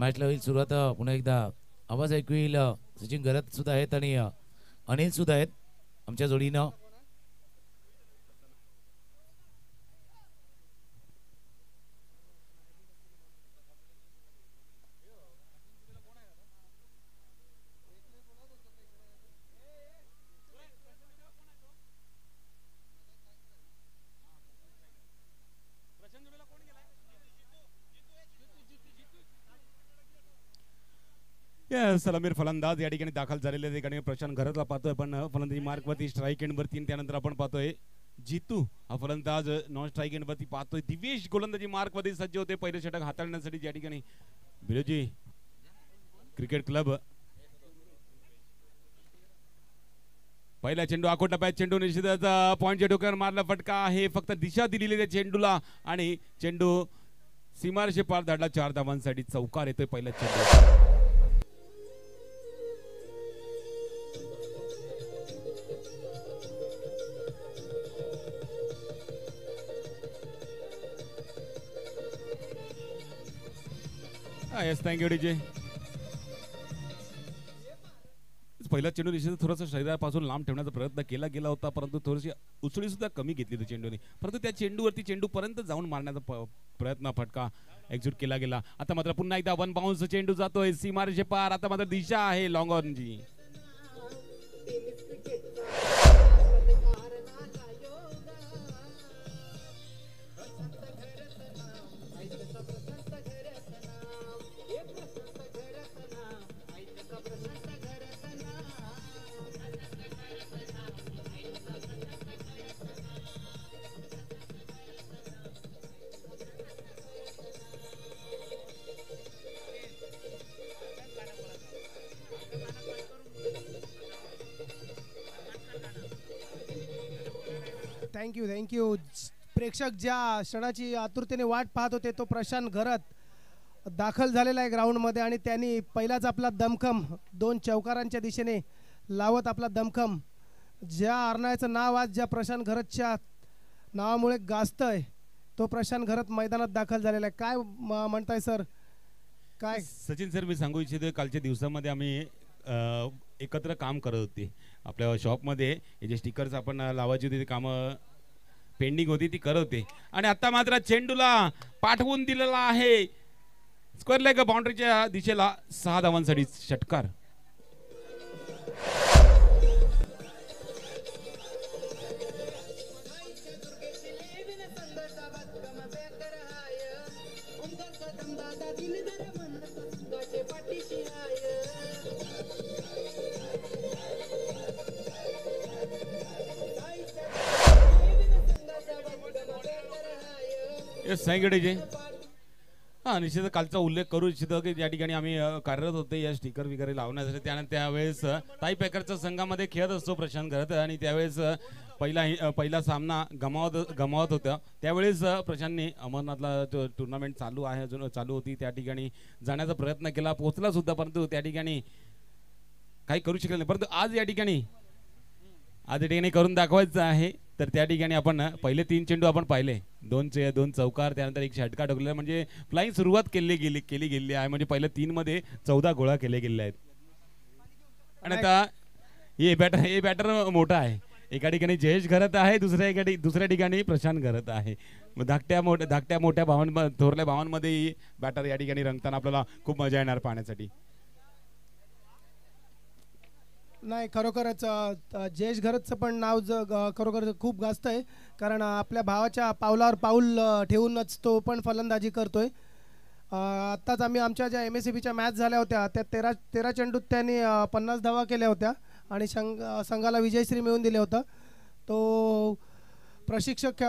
मॅचला होईल सुरुवात. पुन्हा एकदा आवाज ऐकू येईल. सचिन घरत सुद्धा आहेत आणि अनिल सुद्धा आहेत आमच्या जोडीनं. सलामीर फलंदाज या ठिकाणी दाखल झालेले ठिकाणी प्रशांत घरतला पाहतोय, पण फलंदाजी मार्क वरती स्ट्राईक एंड वरती. त्यानंतर आपण पाहतोय जितू हा फलंदाज नॉन स्ट्राईक एंड वरती पाहतोय. दिवेश गोलंदाजी मार्क वरती सज्ज होते पहिले षटक हाताळण्यासाठी. या ठिकाणी बिलोजी क्रिकेट क्लब पहिला चेंडू आखोटा पॅच चेंडू निश्चितच पॉइंटच्या डोक्यावर मारला फटका आहे. फक्त दिशा दिलेली त्या चेंडूला आणि चेंडू सीमारेषे पार धाडला. 4 धावांसाठी चौकार येतोय पहिला चेंडू. Yes thank you DJ. पहिला चेंडू निश्चित थोडासा शरीरापासून लांब ठेवण्याचा प्रयत्न केला गेला होता, परंतु थोडीशी उचळी सुद्धा कमी घेतली होती चेंडूने. परंतु त्या चेंडूवरती चेंडू पर्यंत जाऊन मारण्याचा प्रयत्न फटका एक्झिक्यूट केला गेला. आता मात्र पुन्हा एकदा वन बाउन्स चेंडू जातोय सीमारेषे पार. आता मात्र दिशा आहे लॉंग ऑनची. थँक्यू. प्रेक्षक ज्या क्षणाची आतुरतेने वाट पाहत होते तो प्रशांत घरत दाखल झालेला आहे ग्राउंडमध्ये आणि त्यांनी पहिलाच आपला दमखम 2 चौकारांच्या दिशेने लावत आपला दमखम ज्या आरणाचं नाव आज ज्या प्रशांत घरतच्या नावामुळे गाजतंय तो प्रशांत घरत मैदानात दाखल झालेला आहे. काय म्हणताय सर? काय सचिन सर मी सांगू इच्छितो, कालच्या दिवसामध्ये आम्ही एकत्र काम करत होते आपल्या शॉपमध्ये. हे जे स्टिकर्स आपण लावायची होती ती कामं पेंडिंग होती ती करत होते आणि आता मात्र चेंडूला पाठवून दिलेला आहे स्क्वेअर लेग बाउंड्रीच्या दिशेला. 6 धावांसाठी षटकार. हा निश्चित कालचा उल्लेख करू इच्छितो की ज्या ठिकाणी आम्ही कार्यरत होते या स्टिकर वगैरे लावण्यासाठी. त्यानंतर त्यावेळेस ताई पॅकरच्या संघामध्ये खेळत असतो प्रशांत घरत आणि त्यावेळेस पहिला सामना गमावत होता. त्यावेळेस प्रशांतने अमरनाथला टुर्नामेंट चालू आहे अजून चालू होती त्या ठिकाणी जाण्याचा प्रयत्न केला, पोहोचला सुद्धा, परंतु त्या ठिकाणी काही करू शकले नाही. परंतु आज या ठिकाणी करून दाखवायचं आहे. तर त्या ठिकाणी आपण पहिले 3 चेंडू आपण पाहिले, 2 चौकार, त्यानंतर 1 षटकार ठोकलेला, म्हणजे फ्लाइंग सुरुवात केली गेली आहे. म्हणजे पहिल्या 3 मध्ये 14 गोळा केले गेले आहेत. आणि आता हे बॅटर मोठा आहे. एका ठिकाणी जयेश घरत आहे, दुसऱ्या ठिकाणी प्रशांत घरत आहे. धाकट्या मोठ्या थोरल्या भावांमध्ये बॅटर या ठिकाणी रंगताना आपल्याला खूप मजा येणार पाहण्यासाठी. नाही खरोखरच जयेश घरतचं पण नाव खरोखर खूप गाजत आहे, कारण आपल्या भावाच्या पावलावर पाऊल ठेवूनच तो पण फलंदाजी करतोय. आत्ताच आम्ही आमच्या ज्या MSCBच्या मॅच झाल्या होत्या त्या 13 चेंडूत त्यांनी 50 धावा केल्या होत्या आणि संघाला विजयश्री मिळवून दिले होतं. तो प्रशिक्षक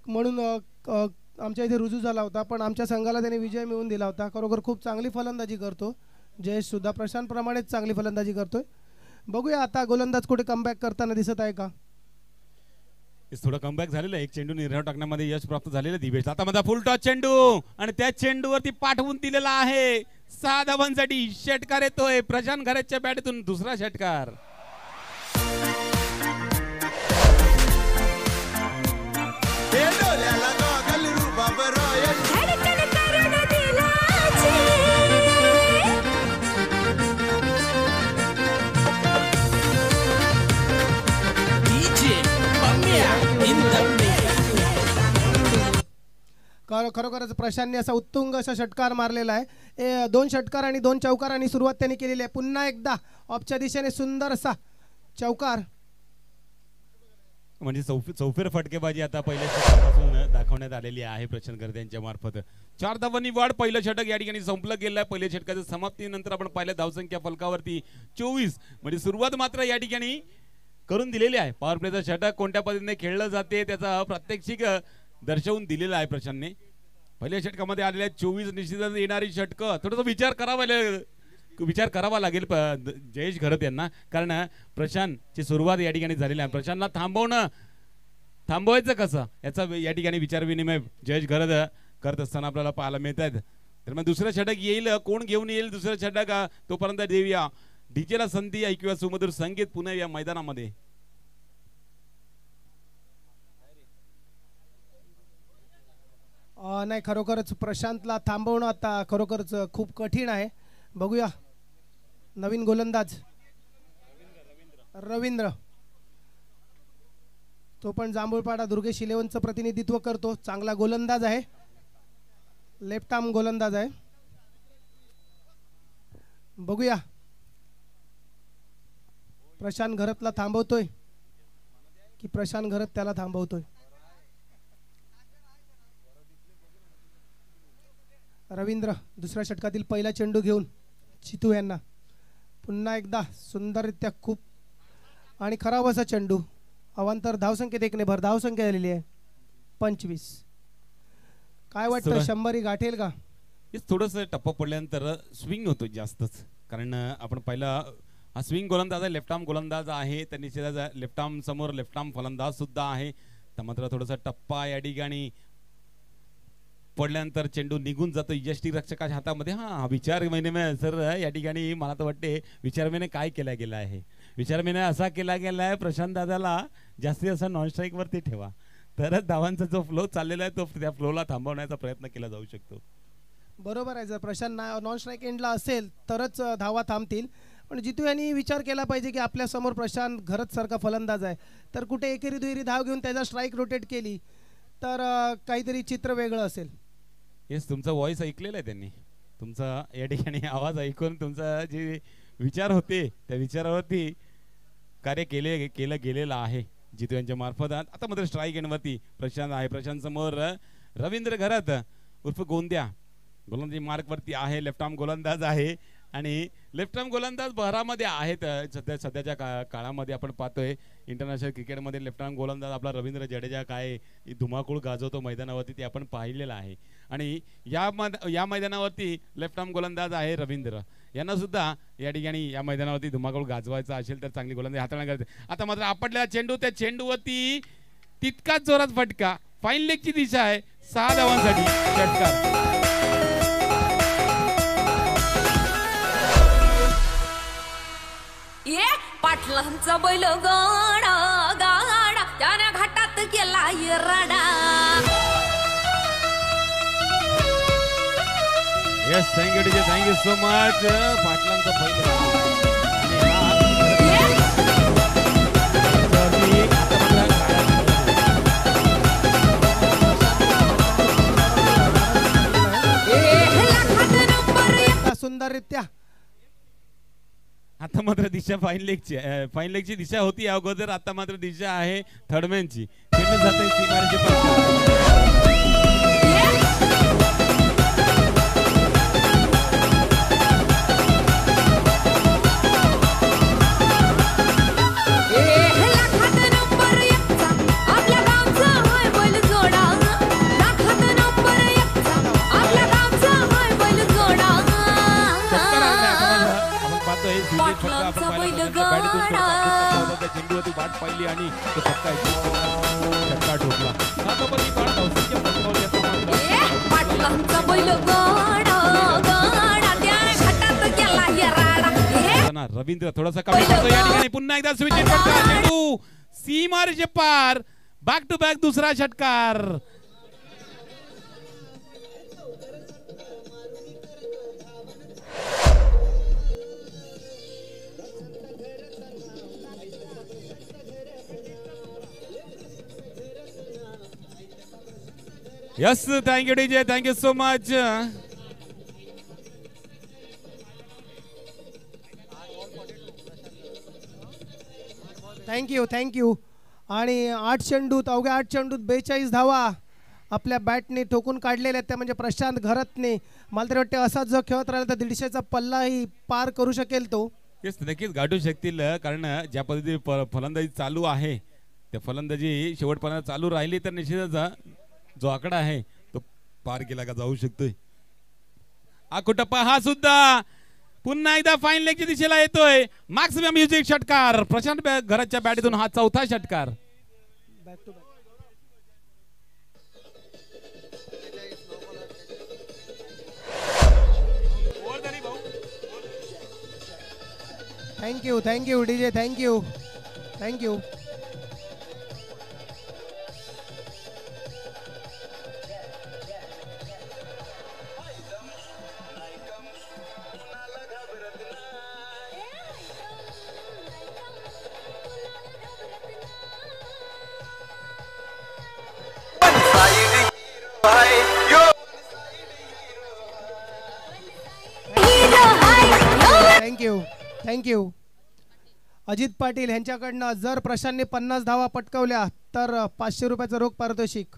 म्हणून आमच्या इथे रुजू झाला होता, पण आमच्या संघाला त्याने विजय मिळवून दिला होता. खरोखर खूप चांगली फलंदाजी करतो जयेश सुद्धा, प्रशांतप्रमाणेच चांगली फलंदाजी करतोय. बघूया आता गोलंदाज कुठे कमबॅक करताना दिसत आहे का. थोडं कमबॅक झालेलं आहे. 1 चेंडू निर्धाव टाकण्यामध्ये यश प्राप्त झालेलं दिवेश. आता माझा फुल टॉस चेंडू आणि त्या चेंडूवरती पाठवून दिलेला आहे. 6 धावांसाठी षटकार येतोय प्रशांत घरतच्या बॅटतून. दुसरा षटकार. खरोखरच प्रशांतने असा उत्तुंग असा षटकार मारलेला आहे. 2 षटकार आणि 2 चौकार आणि सुरुवात त्यांनी केलेली आहे. पुन्हा एकदा ऑफच्या दिशेने सुंदर असा चौकार. म्हणजे चौफेर फटकेबाजी आता पहिल्या षटकापासून दाखवण्यात आलेली आहे प्रशांत गरत यांच्या मार्फत. 4 धावांनी वाढ. पहिलं षटक या ठिकाणी संपलं गेलं आहे. पहिल्या षटकाच्या समाप्तीनंतर आपण पाहिलं धावसंख्या फलकावरती 24. म्हणजे सुरुवात मात्र या ठिकाणी करून दिलेली आहे. पॉवर प्लेचं षटक कोणत्या पद्धतीने खेळलं जाते त्याचा प्रात्यक्षिक दर्शवून दिलेला आहे प्रशांतने. पहिल्या षटकामध्ये आलेल्या 24 निश्चितच येणारी षटकं थोडासा विचार करावा लागेल जयेश घरत यांना, कारण प्रशांतची सुरुवात या ठिकाणी झालेली आहे. प्रशांतला थांबवायचं कसं याचा या ठिकाणी विचारविनिमय जयेश घरत करत असताना आपल्याला पाहायला मिळत आहेत. तर मग दुसरं षटक येईल, कोण घेऊन येईल दुसरं षटक तोपर्यंत देऊया डीजेला संधी ऐकूया सुमधुर संगीत पुन्हा या मैदानामध्ये. नाही, खरोखरच प्रशांतला थांबवणं आता खरोखरच खूप कठीण आहे. बघूया नवीन गोलंदाज रवींद्र, तो पण जांभूळपाडा दुर्गेश 11चं प्रतिनिधित्व करतो. चांगला गोलंदाज आहे, लेफ्ट आर्म गोलंदाज आहे. बघूया प्रशांत घरतला थांबवतोय की प्रशांत घरत त्याला थांबवतोय. रवींद्र दुसऱ्या षटकातील पहिला चेंडू घेऊन चितू यांना पुन्हा एकदा सुंदररित्या खूप आणि खराब असा चेंडू. अवांतर धावसंख्येत 1 ने भर धावसंख्या झालेली आहे 25. काय वाटतं 100 गाठेल का? थोडंसं टप्पा पडल्यानंतर स्विंग होतो जास्तच, कारण आपण पहिला हा स्विंग गोलंदाज आहे, लेफ्ट आर्म गोलंदाज आहे. त्यांनी लेफ्ट आर्म समोर लेफ्ट आर्म फलंदाज सुद्धा आहे. तर मात्र थोडासा टप्पा या ठिकाणी पडल्यानंतर चेंडू निघून जातो यष्टी रक्षकाच्या हातामध्ये. विचारविनिमय सर या ठिकाणी मला तर वाटते विचारविनिमय काय केला गेला आहे, विचारविनिमय असा केला गेला आहे प्रशांत दादाला जास्तीत जास्त नॉन स्ट्राईक वरती ठेवा, तरच धावांचा जो फ्लो चाललेला आहे तो त्या फ्लोला थांबवण्याचा प्रयत्न केला जाऊ शकतो. बरोबर आहे, जर प्रशांत नॉन स्ट्राईक एंडला असेल तरच धावा थांबतील. पण जितू यांनी विचार केला पाहिजे की आपल्या समोर प्रशांत घरत सारखा फलंदाज आहे, तर कुठे एकेरी दुहेरी धाव घेऊन त्याचा स्ट्राईक रोटेट केली तर काहीतरी चित्र वेगळं असेल. येस, तुमचा व्हॉइस ऐकलेला आहे त्यांनी, तुमचा या ठिकाणी आवाज ऐकून तुमचा जे विचार होते त्या विचारावरती कार्य केलं गेलेलं आहे जितू यांच्या मार्फत. आता मात्र स्ट्राईक एंडवरती प्रशांत आहे. प्रशांत समोर रवींद्र घरत उर्फ गोंद्या गोलंदाजी मार्कवरती आहे. लेफ्ट आर्म गोलंदाज आहे आणि लेफ्ट आर्म गोलंदाज बहरामध्ये आहेत. सध्याच्या काळामध्ये आपण पाहतोय इंटरनॅशनल क्रिकेटमध्ये लेफ्ट आर्म गोलंदाज आपला रवींद्र जडेजा काय धुमाकूळ गाजवतो मैदानावरती ते आपण पाहिलेलं आहे. आणि या मैदानावरती लेफ्ट आर्म गोलंदाज आहे रवींद्र, यांना सुद्धा या ठिकाणी या मैदानावरती धुमाकूळ गाजवायचा असेल तर चांगली गोलंदाजी हाताळण्या करते. आता मात्र आपटलेला चेंडू, त्या चेंडूवरती तितकाच जोरात फटका. फाईन लेगची दिशा आहे, 6 धावांसाठी षटकार. पाटलांचा बैल गाडा गाडा त्याने घाटात केला राडा. Yes, thank you so much. पाटलांचा बैल सुंदररित्या. आता मात्र दिशा फाईन लेगची दिशा होती अगोदर, आता मात्र दिशा आहे थर्डमॅनची. खेळून जाते सीमारेषे चेंडूवरती वाट पाहिली आणि तो षटकार ठोकला. रवींद्र थोडासा कमी करतो या ठिकाणी. पुन्हा एकदा स्विच चेंडू सीमारेषे पार. बॅक टू बॅक दुसरा षटकार. Yes thank you DJ, thank you so much. Thank you. आणि 8 चेंडूत अवघ्या 8 चेंडूत 42 धावा आपल्या बॅटने ठोकून काढलेल्या आहेत. त्या म्हणजे प्रशांत घरतने. मला तरी वाटते असाच जो खेळत राहिला तर 150चा पल्लाही पार करू शकेल तो. येस नक्कीच गाठू शकतील, कारण ज्या पद्धतीने फलंदाजी चालू आहे त्या फलंदाजी शेवटपर्यंत चालू राहिली तर निश्चितच जो आकडा आहे तो पार केला का जाऊ शकतोय. आकुटप्पा हा सुद्धा पुन्हा एकदा फाईन लेगच्या दिशेला येतोय. मॅक्सिमम म्युझिक षटकार प्रशांत घराच्या बॅटीतून हा चौथा षटकार. Back to back. Thank you DJ, thank you. Thank you. Ajit Patil यांच्याकडनं जर प्रशांतने 50 धावा पटकावल्या तर 500 रुपयाचं रोख पारितोषिक.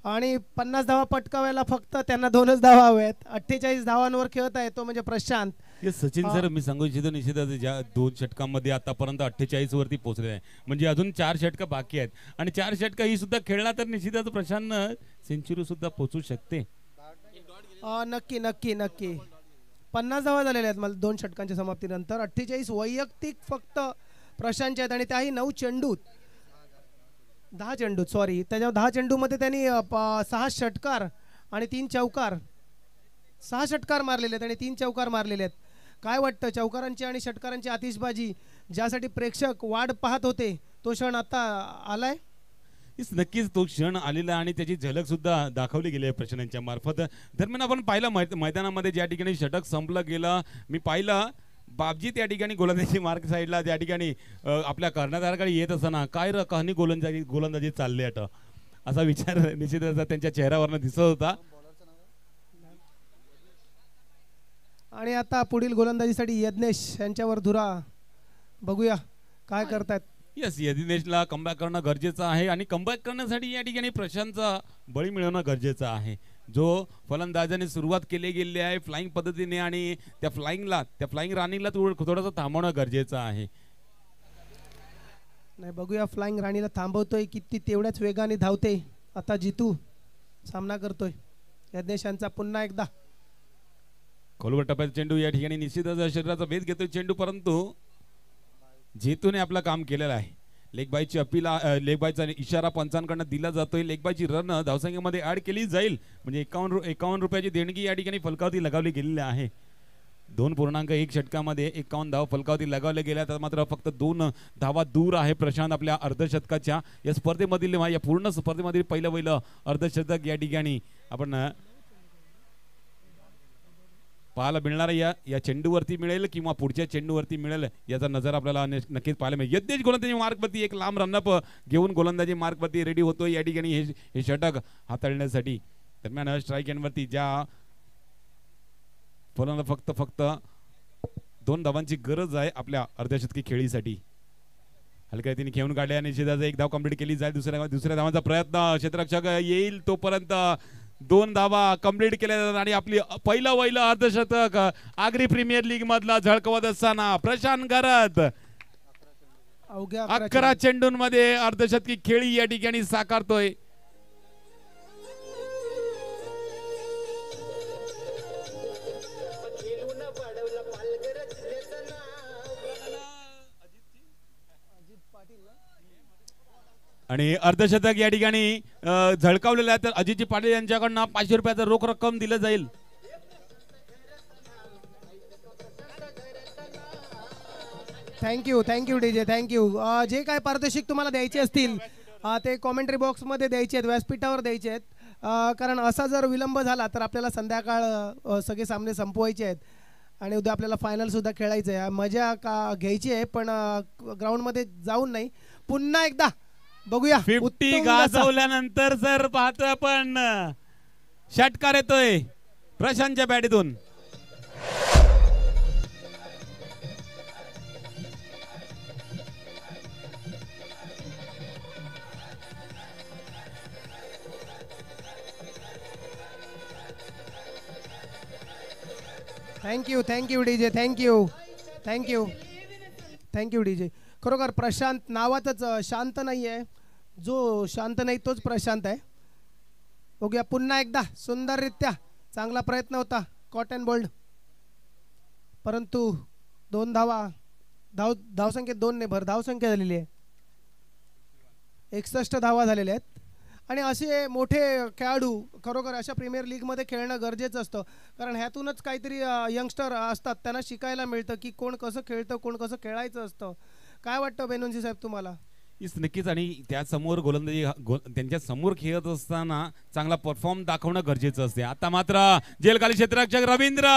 आणि 50 धावा पटकावायला फक्त त्यांना 2च धावा हव्यात. 48 धावांवर खेळत आहे तो म्हणजे प्रशांत. सचिन सर, मी सांगू इच्छितो निश्चितच ज्या 2 षटकांमध्ये आतापर्यंत 48 वरती पोहोचले आहे, म्हणजे अजून 4 षटकं बाकी आहेत आणि 4 षटकं ही सुद्धा खेळला तर निश्चितच प्रशांत सेंचुरी सुद्धा पोहोचू शकते. नक्की 50 धावा झालेल्या आहेत मला 2 षटकांच्या समाप्तीनंतर. 48 वैयक्तिक फक्त प्रशांतचे आहेत आणि त्याही 9 चेंडूत 10 चेंडूत सॉरी त्याच्यावर 10 चेंडूमध्ये त्यांनी 6 षटकार आणि 3 चौकार 6 षटकार मारलेले आहेत आणि 3 चौकार मारलेले आहेत. काय वाटतं चौकारांची आणि षटकारांची आतिषबाजी ज्यासाठी प्रेक्षक वाट पाहत होते तो क्षण आता आलाय? नक्कीच तो क्षण आलेला आणि त्याची झलक सुद्धा दाखवली गेली आहे प्रशांतच्या मार्फत. दरम्यान आपण पाहिलं मैदानामध्ये ज्या ठिकाणी षटक संपलं गेलं, मी पाहिलं बाबजी त्या ठिकाणी गोलंदाजी मार्क साईडला त्या ठिकाणी आपल्या कर्णधाराकडे येत असताना काय कहाणी गोलंदाजी चालली अट असा विचार निश्चितच त्यांच्या चेहऱ्यावरनं दिसत होता. आणि आता पुढील गोलंदाजीसाठी यज्ञेश यांच्यावर धुरा बघूया काय करतात. यस यज्ञेशला कमबॅक करणं गरजेचं आहे आणि कमबॅक करण्यासाठी या ठिकाणी प्रशांतचा बळी मिळवणं गरजेचं आहे. जो फलंदाजाने सुरुवात केली गेली आहे फ्लाइंग पद्धतीने आणि त्या फ्लाइंग राणीला थोडंसं थांबवणं गरजेचं आहे. नाही बघूया फ्लाइंग राणीला थांबवतोय की ती तेवढ्याच वेगाने धावते. आता जितू सामना करतोय यज्ञेश यांचा पुन्हा एकदा. खोलवर टप्प्याचा चेंडू या ठिकाणी निश्चितच शरीराचा वेध घेतोय चेंडू, परंतु जेतूने आपलं काम केलेलं आहे. लेगबाईची अपील लेगबाईचा इशारा पंचांकडनं दिला जातोय. लेगबाईची रन धावसंख्येमध्ये ऍड केली जाईल म्हणजे 51 रुपयाची देणगी या ठिकाणी फलकावती लगावली गेलेली आहे. 2.1 षटकामध्ये 51 धावा फलकावती लगावल्या गेल्या तर मात्र फक्त 2 धावा दूर आहे प्रशांत आपल्या अर्धशतकाच्या. या स्पर्धेमधील या पूर्ण स्पर्धेमधील पहिलं अर्धशतक या ठिकाणी आपण पाहायला मिळणार. या चेंडूवरती मिळेल किंवा पुढच्या चेंडूवरती मिळेल याचा नजर आपल्याला नक्कीच पाहायला मिळेल. यज्ञेश गोलंदाजी मार्कवरती एक लांब रनअप घेऊन गोलंदाजी मार्कवरती रेडी होतोय या ठिकाणी हे षटक हाताळण्यासाठी. दरम्यान स्ट्राईक एंडवरती ज्या फलंदाज फक्त 2 धावांची गरज आहे आपल्या अर्धशतकी खेळीसाठी. हलक्या रीतीने खेळून काढल्या निश्चितच 1 धाव कंप्लीट केली जाईल. दुसऱ्या धावांचा प्रयत्न क्षेत्ररक्षक येईल तोपर्यंत 2 धावा कंप्लीट केल्या जातात आणि आपली पहिलं अर्धशतक आगरी प्रीमियर लीग मधला झळकवत असताना प्रशांत घरत 11 चेंडूंमध्ये अर्धशतकी खेळी या ठिकाणी साकारतोय. आणि अर्धशतक या ठिकाणी झळकावलेलं आहे तर अजितजी पाटील यांच्याकडनं 500 रुपयाचं रोख रक्कम दिलं जाईल. Thank you DJ thank you. जे काय पारितोषिक तुम्हाला द्यायचे असतील ते कॉमेंट्री बॉक्समध्ये द्यायचे आहेत, व्यासपीठावर द्यायचे आहेत. कारण असा जर विलंब झाला तर आपल्याला संध्याकाळ सगळे सामने संपवायचे आहेत आणि उद्या आपल्याला फायनल सुद्धा खेळायचं आहे. मजा का घ्यायची आहे पण ग्राउंडमध्ये जाऊन नाही. पुन्हा एकदा बघूया 50 उत्तुंग असा. गाजवल्यानंतर जर पाहतोय आपण षटकार येतोय प्रशांतच्या बॅटीतून. Thank you DJ. Thank you DJ. खरोखर प्रशांत नावातच शांत नाही आहे, जो शांत नाही तोच प्रशांत आहे. बघूया पुन्हा एकदा सुंदररित्या चांगला प्रयत्न होता कॉटन बोल्ड, परंतु 2 धावा. धावसंख्येत 2 ने भर धावसंख्या झालेली आहे. 61 धावा झालेल्या आहेत. आणि असे मोठे खेळाडू खरोखर अशा प्रीमियर लीगमध्ये खेळणं गरजेचं असतं, कारण ह्यातूनच काहीतरी यंगस्टर असतात, त्यांना शिकायला मिळतं की कोण कसं खेळतं, कोण कसं खेळायचं असतं. काय वाटतं बेनोंजी साहेब तुम्हाला? नक्कीच. आणि त्यासमोर गोलंदाजी त्यांच्या समोर खेळत असताना चांगला परफॉर्म दाखवणं गरजेचं असते. आता मात्र जेलखाली क्षेत्ररक्षक रवींद्र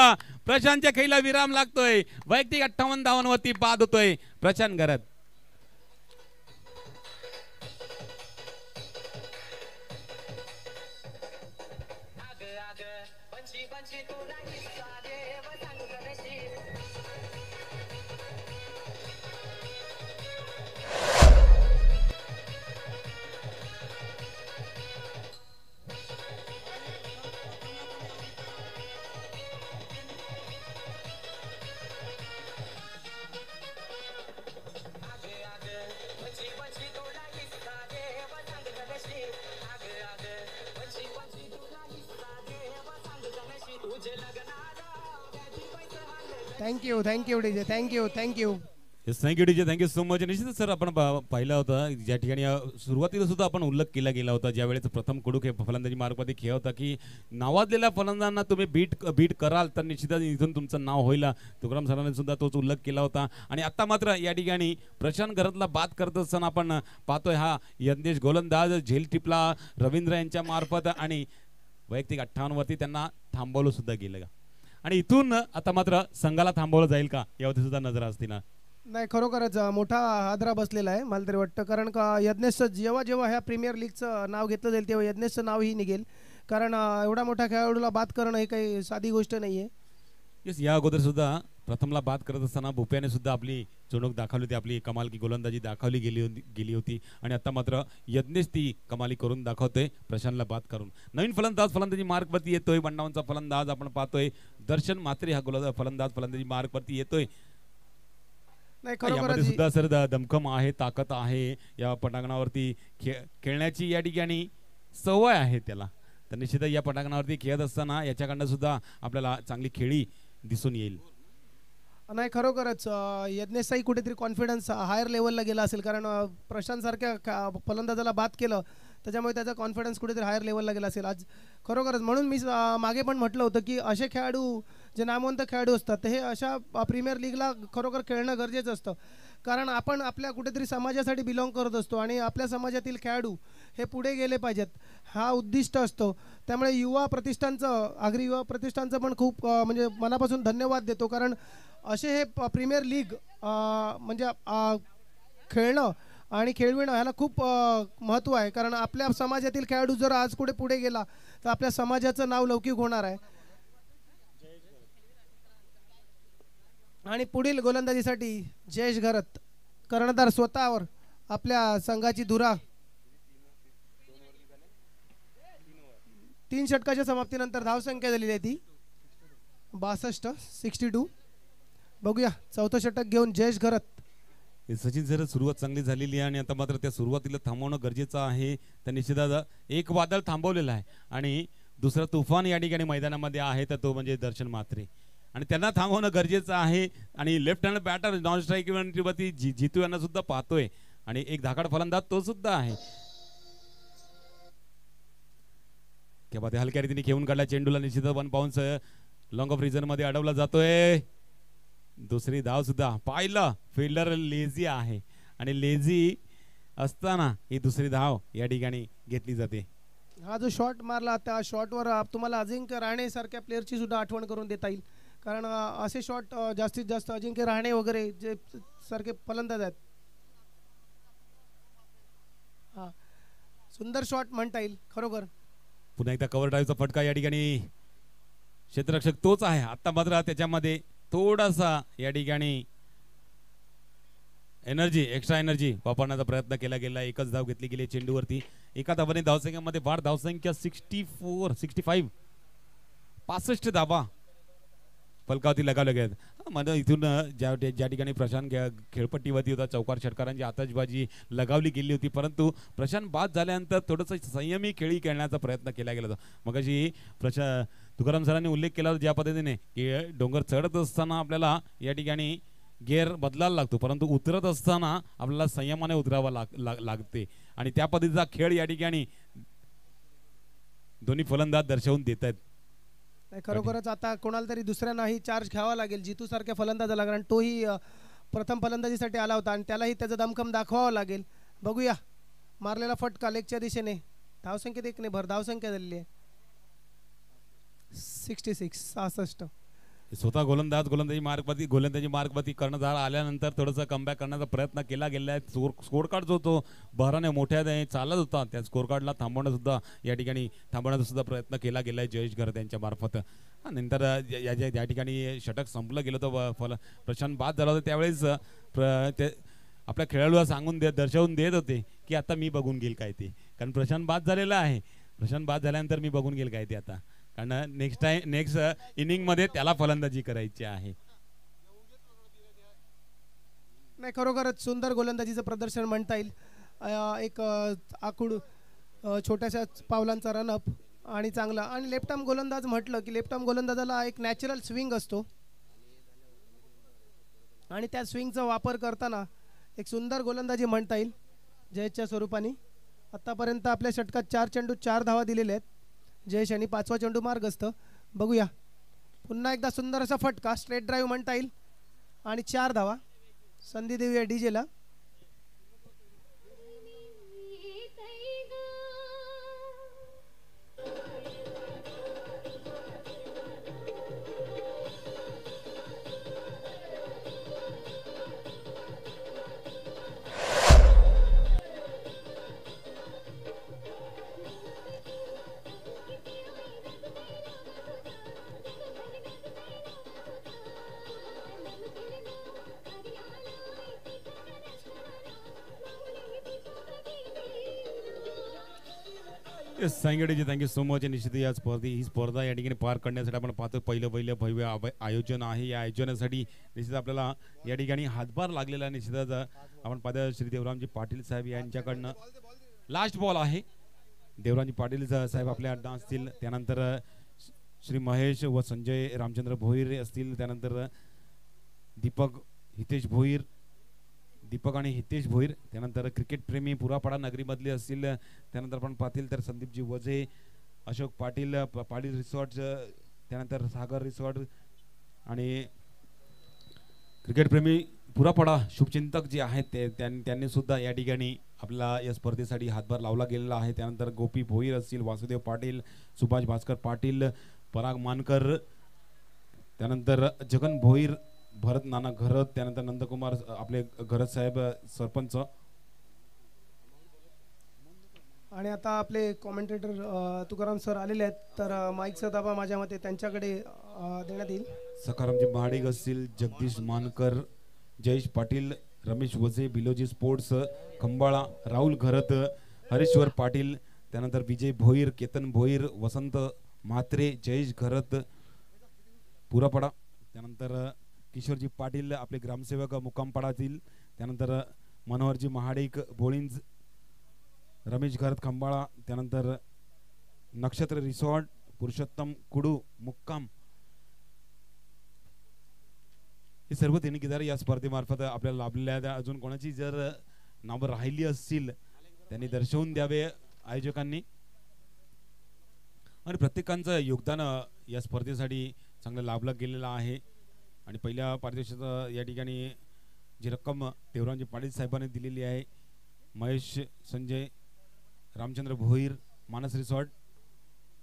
प्रशांतच्या खेळीला विराम लागतोय. वैयक्तिक 58 धावांवरती बाद होतोय Prashant Gharat. Thank you DJ. Thank you. Thank you DJ. Thank you so much. निश्चितच सर आपण पाहिलं होतं ज्या ठिकाणी सुरुवातीला सुद्धा आपण उल्लेख केला गेला होता, ज्यावेळेस प्रथम कडू फलंदाजी मार्गमध्ये खेळ होता, की नावाजलेल्या फलंदाजांना तुम्ही बीट कराल तर निश्चितच इथून तुमचं नाव होईल. तुकाराम सरांनी सुद्धा तोच उल्लेख केला होता. आणि आता मात्र या ठिकाणी प्रशांत घरतला बाद करत असताना आपण पाहतोय हा यज्ञेश गोलंदाज झेल टिपला रवींद्र यांच्या मार्फत आणि वैयक्तिक 58 वरती त्यांना थांबवलं सुद्धा गेलं. आणि इथून आता मात्र संघाला थांबवलं जाईल का यावरती सुद्धा नजर असतील. नाही, खरोखरच मोठा हादरा बसलेला आहे मला तरी वाटतं, कारण का यज्ञेशचं जेव्हा ह्या प्रीमियर लीगचं नाव घेतलं जाईल तेव्हा यज्ञेशचं नावही निघेल, कारण एवढा मोठा खेळाडूला बाद करणं ही काही साधी गोष्ट नाही आहे. येस, या अगोदर सुद्धा प्रथमला बाद करत असताना भोप्याने सुद्धा आपली चुणूक दाखवली होती, आपली कमाल की गोलंदाजी दाखवली गेली होती. आणि आता मात्र यज्ञेश ती कमाली करून दाखवतोय प्रशांतला बाद करून. नवीन फलंदाजी मार्कवरती येतोय. 52चा फलंदाज आपण पाहतोय दर्शन म्हात्रे हा फलंदाजी मार्कवरती येतोय. यामध्ये सुद्धा सर दमखम आहे, ताकद आहे, या पटांगणावरती खेळण्याची या ठिकाणी सवय आहे त्याला. तर निश्चितच या पटांगणावरती खेळत असताना याच्याकडनं सुद्धा आपल्याला चांगली खेळी दिसून येईल. नाही, खरोखरच यज्ञेशचाही कुठेतरी कॉन्फिडन्स हायर लेवलला गेला असेल, कारण प्रशांत सारख्या फलंदाजाला बाद केलं त्याच्यामुळे त्याचा कॉन्फिडन्स कुठेतरी हायर लेवलला गेला असेल आज. खरोखरच म्हणून मी मागे पण म्हटलं होतं की असे खेळाडू जे नामवंत खेळाडू असतात ते हे अशा प्रीमियर लीगला खरोखर खेळणं गरजेचं असतं, कारण आपण आपल्या कुठेतरी समाजासाठी बिलॉंग करत असतो आणि आपल्या समाजातील खेळाडू हे पुढे गेले पाहिजेत हा उद्दिष्ट असतो. त्यामुळे आगरी युवा प्रतिष्ठानचं पण खूप म्हणजे मनापासून धन्यवाद देतो, कारण असे हे प्रीमियर लीग म्हणजे खेळणं आणि खेळविणं ह्याला खूप महत्त्व आहे, कारण आपल्या समाजातील खेळाडू जर आज पुढे गेला तर आपल्या समाजाचं नाव लौकिक होणार आहे. आणि पुढील गोलंदाजीसाठी जयेश घरत कर्णधार स्वतःवर आपल्या संघाची धुरा 3 षटकाच्या समाप्तीनंतर धावसंख्या झालेली आहे ती 62. बघूया चौथं षटक घेऊन जयेश घरत. सचिन जर सुरुवात चांगली झालेली आहे आणि आता मात्र त्या सुरुवातीला थांबवणं गरजेचं आहे. तर निश्चितच एक वादळ थांबवलेलं आहे आणि दुसरा तुफान या ठिकाणी मैदानामध्ये आहे, तर तो म्हणजे दर्शन म्हात्रे आणि त्यांना थांबवणं गरजेचं आहे. आणि left hand batter non strike इव्हेंटवरती जितू यांना सुद्धा पाहतोय आणि एक धाकाड फलंदाज तो सुद्धा आहे. किंवा ते हलक्या रीतीने खेळून काढला चेंडूला, निश्चितच 1 बाउन्स लॉंग ऑफ रिझन मध्ये अडवला जातोय. दुसरी धाव सुद्धा पाहिलं, फिल्डर लेझी आहे आणि लेझी असताना ही दुसरी धाव या ठिकाणी घेतली जाते. हा जो शॉट मारला त्या शॉटवर तुम्हाला अजिंक्य राहणे सारख्या प्लेअरची सुद्धा आठवण करून देता येईल, कारण असे शॉट जास्तीत जास्त अजिंक्य राहणे वगैरे जे सारखे फलंदाज आहेत. सुंदर शॉट म्हणता येईल खरोखर. पुन्हा एकदा कव्हर ड्राईव्हचा फटका या ठिकाणी क्षेत्ररक्षक तोच आहे. आता मात्र त्याच्यामध्ये थोडासा या ठिकाणी एक्स्ट्रा एनर्जी वापरण्याचा प्रयत्न केला गेला. एकच धाव घेतली गेली चेंडूवरती. एका धावाने धावसंख्येमध्ये वाढ. धावसंख्या 65 धावा फलकावरती लगावल्या गेल्यात. मला इथून ज्या ठिकाणी प्रशांत खेळपट्टीवरती होता चौकार षटकारांची आतषबाजी लगावली गेली होती, परंतु प्रशांत बाद झाल्यानंतर थोडंसं संयमी खेळी खेळण्याचा प्रयत्न केला गेला होता. मगाशी तुकाराम सरांनी उल्लेख केला होता ज्या पद्धतीने की डोंगर चढत असताना आपल्याला या ठिकाणी गेअर बदलायला लागतो, परंतु उतरत असताना आपल्याला संयमाने उतरावं लागते आणि त्या पद्धतीचा खेळ या ठिकाणी दोन्ही फलंदाज दर्शवून देत आहेत. खरोखरच आता कोणाला तरी दुसऱ्यांनाही चार्ज घ्यावा लागेल जितू सारख्या फलंदाजाला, कारण तोही प्रथम फलंदाजीसाठी आला होता आणि त्यालाही त्याचा दमखम दाखवावा लागेल. बघूया मारलेला फटका लेगच्या दिशेने. धावसंख्येत एक ने भर धावसंख्या झालेली आहे 66. स्वतः गोलंदाजी मार्गवरती कर्णधार आल्यानंतर थोडंसं कमबॅक करण्याचा प्रयत्न केला गेला आहे. स्कोर कार्ड जो तो बहराने मोठ्या चालत होता त्या स्कोर कार्डला थांबवण्याचा सुद्धा प्रयत्न केला गेला आहे जयेश घरत यांच्या मार्फत. नंतर या ठिकाणी षटक संपलं गेलं होतं, प्रशांत बाद झाला होता त्यावेळेस ते आपल्या खेळाडूला दर्शवून देत होते की आता मी बघून घेईल काय ते, कारण प्रशांत बाद झालेला आहे. प्रशांत बाद झाल्यानंतर मी बघून घेईल काय ते आता, कारण नेक्स्ट इनिंग मध्ये त्याला फलंदाजी करायची आहे. नाही खरोखरच सुंदर गोलंदाजीचं प्रदर्शन म्हणता येईल. एक आखूड छोट्याशा पावलांचा रनअप आणि चांगला. आणि लेफ्ट आर्म गोलंदाज म्हटलं की लेफ्ट आर्म गोलंदाजाला एक नॅचरल स्विंग असतो आणि त्या स्विंगचा वापर करताना एक सुंदर गोलंदाजी म्हणता येईल जयेशच्या स्वरूपाने. आतापर्यंत आपल्या षटकात 4 चेंडू 4 धावा दिलेल्या आहेत. जयेश यांनी 5वा चेंडू मार्गस्थ. बघूया पुन्हा एकदा सुंदर असा फटका स्ट्रेट ड्राईव्ह म्हणता येईल आणि 4 धावा. संधी देऊया डीजेला. सांगेडीजी थँक्यू सो मच. निश्चित ही स्पर्धा या ठिकाणी पार करण्यासाठी आपण पाहतो पहिलं भव्य आयोजन आहे. या आयोजनासाठी निश्चित आपल्याला या ठिकाणी हातभार लागलेला निश्चितच आपण पाहतो. श्री देवरामजी पाटील साहेब यांच्याकडनं लास्ट बॉल आहे. देवरामजी पाटील साहेब आपल्या अड्डा असतील, त्यानंतर श्री महेश व संजय रामचंद्र भोईर असतील, त्यानंतर दीपक आणि हितेश भोईर, त्यानंतर क्रिकेट प्रेमी पुरापाडा नगरीमधले असतील, त्यानंतर आपण पाहतील तर संदीपजी वझे, अशोक पाटील रिसॉर्ट, त्यानंतर सागर रिसॉर्ट आणि क्रिकेट प्रेमी पुरापाडा शुभचिंतक जे आहेत त्यांनी सुद्धा या ठिकाणी आपला या स्पर्धेसाठी हातभार लावला गेलेला आहे. त्यानंतर गोपी भोईर असतील, वासुदेव पाटील, सुभाष भास्कर पाटील, पराग मानकर, त्यानंतर जगन भोईर, भरत नाना घरत, त्यानंतर नंदकुमार आपले घरत साहेब सरपंच. आणि आता आपले कॉमेंटेटर तुकाराम सर आलेले आहेत, तर माईकचा दाबा माझ्या मते त्यांच्याकडे देण्यात येईल. सखारामजी महाडिक असतील, जगदीश मानकर, जयेश पाटील, रमेश वझे, बिलोजी स्पोर्ट्स खंबाळा, राहुल घरत, हरेश्वर पाटील, त्यानंतर विजय भोईर, केतन भोईर, वसंत म्हात्रे, जयेश घरत पुरापाडा, त्यानंतर किशोरजी पाटील आपले ग्रामसेवक मुक्कामपाडातील, त्यानंतर मनोहरजी महाडिक बोळिंज, रमेश घरत खंबाळा, त्यानंतर नक्षत्र रिसॉर्ट, पुरुषोत्तम कुडू मुक्काम. हे सर्व देणगीदार या स्पर्धेमार्फत आपल्याला लाभलेल्या. अजून कोणाची जर नावं राहिली असतील त्यांनी दर्शवून द्यावे आयोजकांनी. आणि प्रत्येकांचं योगदान या स्पर्धेसाठी चांगलं लाभलं गेलेलं आहे. आणि पहिल्या पारितोषिकाचं या ठिकाणी जी रक्कम देवरामजी पाटील साहेबांनी दिलेली आहे, महेश संजय रामचंद्र भोईर मानस रिसॉर्ट,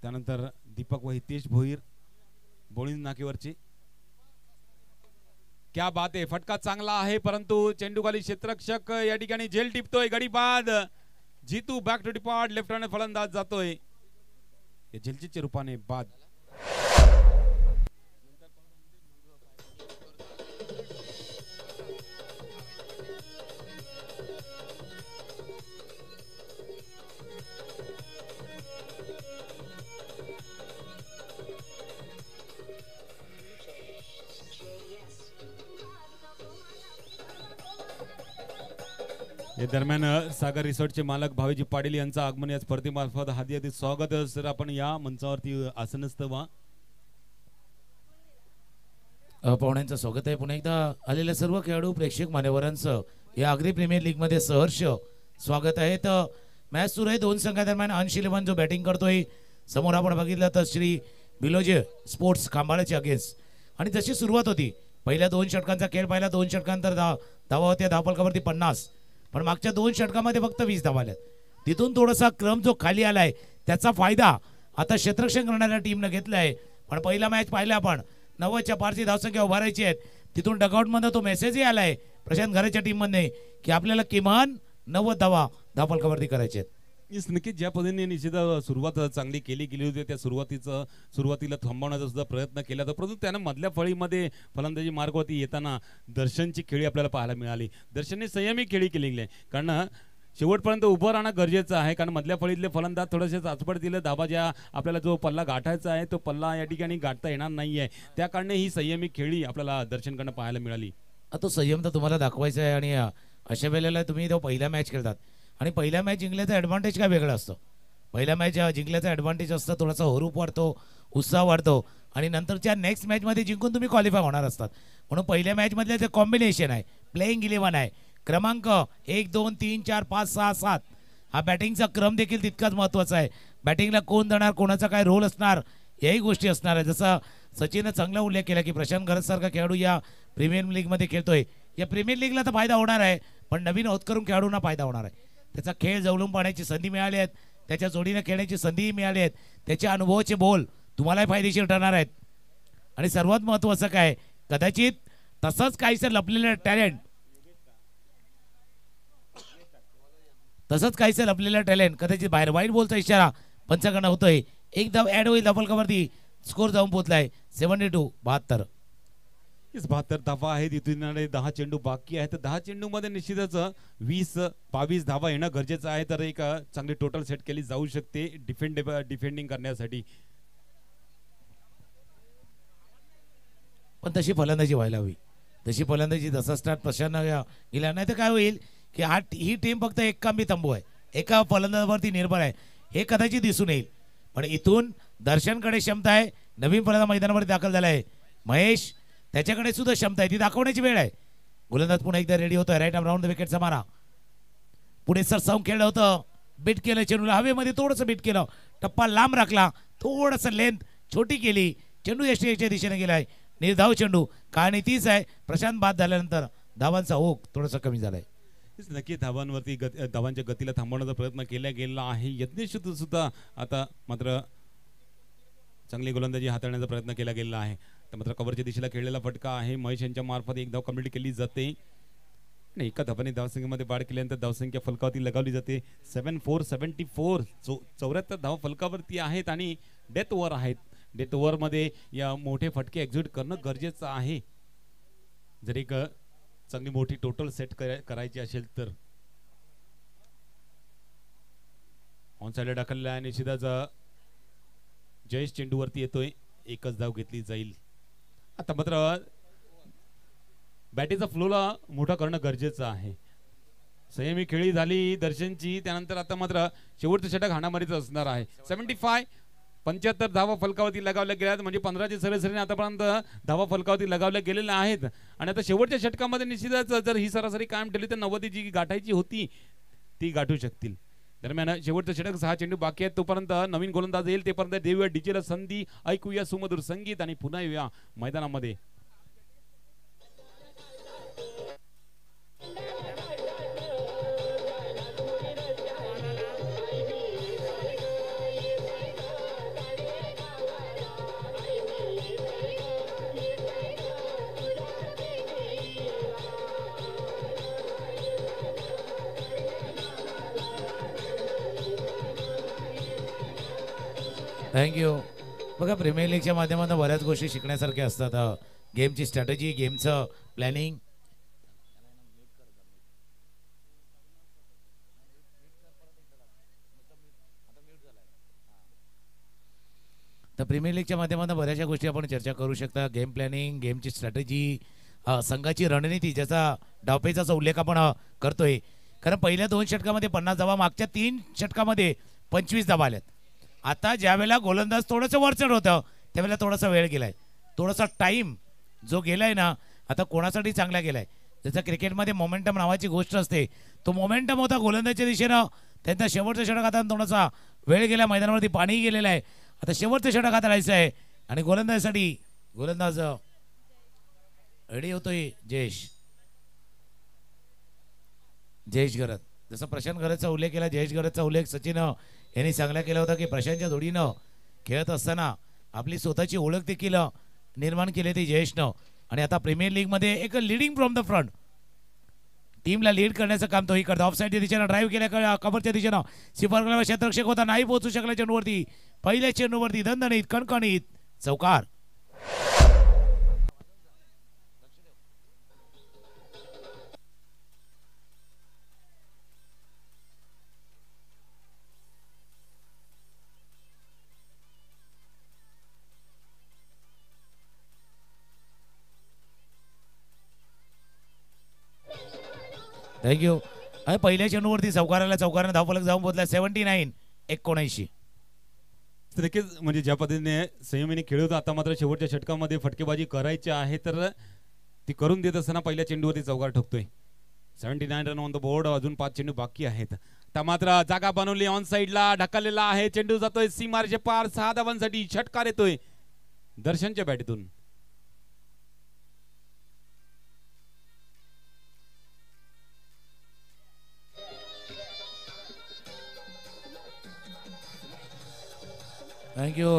त्यानंतर दीपक व हितेश भोईर बोळींज नाकेवरची. क्या बात आहे, फटका चांगला आहे, परंतु चेंडूखाली क्षेत्ररक्षक या ठिकाणी झेल टिपतोय. गडी बाद Jitu back to depart left hand फलंदाज जातोय झेलचीच्या रूपाने बाद. या दरम्यान सागर रिसॉर्टचे मालक भावेजी पाटील यांचं आगमन या स्पर्धेमार्फत हार्दिक स्वागत. सर आपण या मंचावरती आसनस्थ व्हा. पाहुण्यांचं स्वागत आहे. पुन्हा एकदा आलेल्या सर्व खेळाडू प्रेक्षक मान्यवरांचं या आग्री प्रीमियर लीग मध्ये सहर्ष स्वागत आहे. तर मॅच सुरू आहे. दोन संघादरम्यान अंश इलेव्हन जो बॅटिंग करतोय. समोर आपण बघितलं तर श्री बिलोजे स्पोर्ट्स खांबाळ्याचे अगेन्स्ट. आणि जशी सुरुवात होती पहिल्या 2 षटकांचा खेळ पाहिला. 2 षटकांतर धावा होत्या धावफलकावरती 50. पण मागच्या 2 षटकामध्ये फक्त 20 धावा आल्यात. तिथून थोडासा क्रम जो खाली आलाय त्याचा फायदा आता क्षेत्ररक्षण करणाऱ्या टीमनं घेतलाय. पण पहिला मॅच पाहिला आपण 90च्या पारची धावसंख्या उभारायची आहेत. तिथून डगआउटमध्ये तो मेसेजही आलाय प्रशांत घराच्या टीममध्ये की आपल्याला किमान 90 धावा धावफलकावरती करायचे आहेत. नक्कीच ज्या पद्धतीने निश्चित सुरुवात चांगली गेली होती त्या सुरुवातीला थांबवण्याचा सुद्धा प्रयत्न केला होता. परंतु त्यानं मधल्या फळीमध्ये फलंदाजी मार्गावरती येताना दर्शनची खेळी आपल्याला पाहायला मिळाली. दर्शनने संयमी खेळी केलेली आहे कारण शेवटपर्यंत उभं राहणं गरजेचं आहे. कारण मधल्या फळीतले फलंदाज थोडेसे चाचपट दिले. धाबा ज्या आपल्याला जो पल्ला गाठायचा आहे तो पल्ला या ठिकाणी गाठता येणार नाहीये. त्या कारणे ही संयमी खेळी आपल्याला दर्शनकडनं पाहायला मिळाली. तो संयम तर तुम्हाला दाखवायचा आहे. आणि अशा वेळेला तुम्ही तो पहिला मॅच खेळतात आणि पहिला मॅच जिंकल्याचा ॲडव्हान्टेज काय वेगळा असतो. पहिला मॅच जिंकल्याचा ॲडव्हान्टेज असतं. थोडासा हुरूप वाढतो, उत्साह वाढतो आणि नंतरच्या नेक्स्ट मॅचमध्ये जिंकून तुम्ही क्वालिफाय होणार असतात. म्हणून पहिल्या मॅचमधलं जे कॉम्बिनेशन आहे प्लेइंग 11 आहे. क्रमांक 1 2 3 4 5 6 7 हा बॅटिंगचा क्रम देखील तितकाच महत्त्वाचा आहे. बॅटिंगला कोण देणार, कोणाचा काय रोल असणार याही गोष्टी असणार आहे. जसं सचिननं चांगला उल्लेख केला की प्रशांत घरतसारखा खेळाडू या प्रीमियर लीगमध्ये खेळतोय. या प्रीमियर लीगला तर फायदा होणार आहे पण नवीन होतकरून खेळाडूंना फायदा होणार आहे. त्याचा खेळ जवळून पाहण्याची संधी मिळाली आहेत. त्याच्या जोडीने खेळण्याची संधीही मिळाली आहेत. त्याच्या अनुभवाचे बोल तुम्हालाही फायदेशीर ठरणार आहेत. आणि सर्वात महत्त्वाचं काय कदाचित तसंच काहीसं लपलेलं टॅलेंट कदाचित बाहेर वाईट बॉलचा इशारा पंचाकडनं होतोय. एक धाव ॲड होईल धावफलकावरती. स्कोर जाऊन पोहोचलाय 72. 72 धावा आहेत. इथून 10 चेंडू बाकी आहेत. 10 चेंडू मध्ये निश्चितच 20-22 धावा येणं गरजेचं आहे. तर एक चांगली टोटल सेट केली जाऊ शकते डिफेंडिंग करण्यासाठी. पण तशी फलंदाजी व्हायला हवी. तशी फलंदाजी जसा स्टार्ट प्रशांत गेला नाही तर काय होईल की ही टीम फक्त एक कामी तंबू आहे, एका फलंदाजावरती निर्भर आहे हे कदाचित दिसून येईल. पण इथून दर्शनकडे क्षमता आहे. नवीन फलंदाज मैदानावरती दाखल झाला आहे महेश. त्याच्याकडे सुद्धा क्षमता आहे ती दाखवण्याची वेळ आहे. गोलंदाज पुन्हा एकदा रेडी होतोय. राईट आर्म राऊंड द विकेटचा मारा. पुढे सरसावून खेळलं होतं. बीट केलं चेंडूला हवेमध्ये थोडंसं बीट केलं. टप्पा लांब राखला. थोडंसं लेंथ छोटी केली. चेंडू यष्टीच्या दिशेने गेलाय. निर्धाव चेंडू. कहाणी तीच आहे. प्रशांत बाद झाल्यानंतर धावांचा ओघ थोडासा कमी झालाय. नक्की धावांवरती धावांच्या गतीला थांबवण्याचा प्रयत्न केला गेला आहे. यत्नेश सुद्धा आता मात्र चांगली गोलंदाजी हाताळण्याचा प्रयत्न केला गेला आहे. तर मात्र कव्हरच्या दिशेला खेळलेला फटका आहे. महेश यांच्या मार्फत एक धाव कंप्लीट केली जाते. आणि एका धावाने धावसंख्येमध्ये वाढ केल्यानंतर धावसंख्या फलकावरती लगावली जाते. 74 74 धाव फलकावरती आहेत आणि डेथ ओव्हर आहेत. डेथ ओव्हर मध्ये या मोठे फटके एक्झिक्यूट करणं गरजेचं आहे जर एक चांगली मोठी टोटल सेट करायची असेल तर. ऑन साइडला ढकलला आहे. निश्चितच जयेश चेंडूवरती येतोय. एकच धाव घेतली जाईल. आता मात्र बॅटीचा फ्लोला मोठा करणं गरजेचं आहे. संयमी खेळी झाली दर्शनची. त्यानंतर आता मात्र शेवटचं षटक हाणामारीच असणार आहे. 75 धावा फलकावरती लगावल्या गेल्यात. म्हणजे 15ची सरासरीने आतापर्यंत धावा फलकावरती लगावल्या गेलेल्या आहेत. आणि आता शेवटच्या षटकामध्ये निश्चितच जर ही सरासरी कायम ठेवली तर 90 जी गाठायची होती ती गाठू शकतील. दरम्यान शेवटचं षटक 6 चेंडू बाकी आहेत. तोपर्यंत नवीन गोलंदाज येईल तेपर्यंत देऊया डीजेला संधी. ऐकूया सुमधुर संगीत आणि पुन्हा येऊया मैदानामध्ये. थँक्यू. बघा प्रीमियर लीगच्या माध्यमातून बऱ्याच गोष्टी शिकण्यासारख्या असतात. गेमची स्ट्रॅटेजी, गेमचं प्लॅनिंग. तर प्रीमियर लीगच्या माध्यमातून बऱ्याचशा गोष्टी आपण चर्चा करू शकता. गेम प्लॅनिंग, गेमची स्ट्रॅटेजी, संघाची रणनीती, ज्याचा डावपेचाचा उल्लेख आपण करतोय. कारण पहिल्या 2 षटकामध्ये 50 धावा, मागच्या 3 षटकामध्ये 25 धावा आल्यात. आता ज्यावेळेला गोलंदाज थोडंसं वरचढ होतं त्यावेळेला थोडासा वेळ गेलाय, थोडासा टाईम जो गेलाय ना आता कोणासाठी चांगला गेलाय. जसं क्रिकेटमध्ये मोमेंटम नावाची गोष्ट असते, तो मोमेंटम होता गोलंदाजच्या दिशेनं. त्यांचा शेवटचं षटक आता थोडासा वेळ गेला, मैदानावरती पाणीही गेलेलं आहे. आता शेवटचं षटक आता राहायचं आहे आणि गोलंदाजासाठी गोलंदाज रेडी होतोय जयेश गरज. जसं प्रशांत गरजचा उल्लेख केला, जयेश गरजचा उल्लेख सचिन यांनी चांगला केला होता की प्रशांतच्या जोडीनं खेळत असताना आपली स्वतःची ओळख देखील निर्माण केली ती जयेशनं. आणि आता प्रीमियर लीगमध्ये एक लिडिंग फ्रॉम द फ्रंट टीमला लीड करण्याचं काम तोही करतो. ऑफसाईडच्या दिशेनं ड्राईव्ह केल्या, कव्हरच्या दिशेनं सिफर क्षेत्ररक्षक होता, नाही पोहोचू शकला चेंडूवरती. पहिल्या चेंडूवरती दणदणीत कणकणीत चौकार. थँक्यू. आणि पहिल्या चेंडूवरती चौकारानं धावफलक जाऊन पोहोचला 79-79. नक्कीच म्हणजे ज्या पद्धतीने संयमीने खेळत होता, आता मात्र शेवटच्या षटकामध्ये फटकेबाजी करायची आहे तर ती करून देत असताना पहिल्या चेंडूवरती चौकार ठोकतोय. 79 रन ऑन द बोर्ड. अजून 5 चेंडू बाकी आहेत. आता मात्र जागा बनवली, ऑन साईडला ढकललेला आहे, चेंडू जातोय सीमारचे पार. 6 धावांसाठी षटकार येतोय दर्शनच्या बॅटीतून. थँक्यू.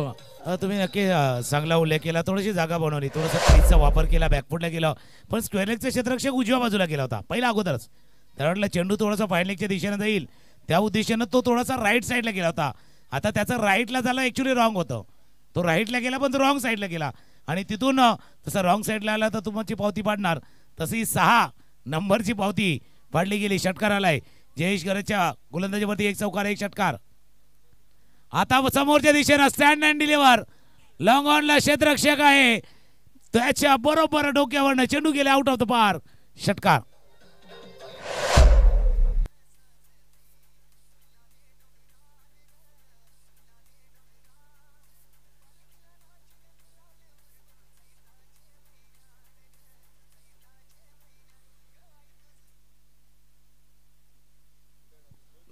तुम्ही नक्की चांगला उल्लेख केला. थोडीशी जागा बनवली, थोडासा क्रीजचा वापर केला, बॅकफुटला गेला, पण स्क्वेअर लेगचा क्षेत्ररक्षक उजव्या बाजूला गेला होता पहिला अगोदरच. त्याला वाटलं चेंडू थोडासा फाईन लेगच्या दिशेनं जाईल, त्या उद्देशानं तो थोडासा राईट साईडला गेला होता. आता त्याचा राईटला झाला, ॲक्च्युली रॉंग होतं. तो राईटला गेला पण तो रॉंग साईडला गेला आणि तिथून तसं रॉंग साईडला आला तर तुमची पावती पाडणार. तशी 6 नंबरची पावती पाडली गेली. षटकार आलाय जयेश गरजच्या गोलंदाजीवरती. 1 चौकार 1 षटकार. आता समोरच्या दिशेनं स्टँड अँड डिलिव्हर, लॉंग ऑनला क्षेत्ररक्षक आहे, त्याच्या बरोबर डोक्यावरनं चेंडू गेले आउट ऑफ द पार्क. षटकार.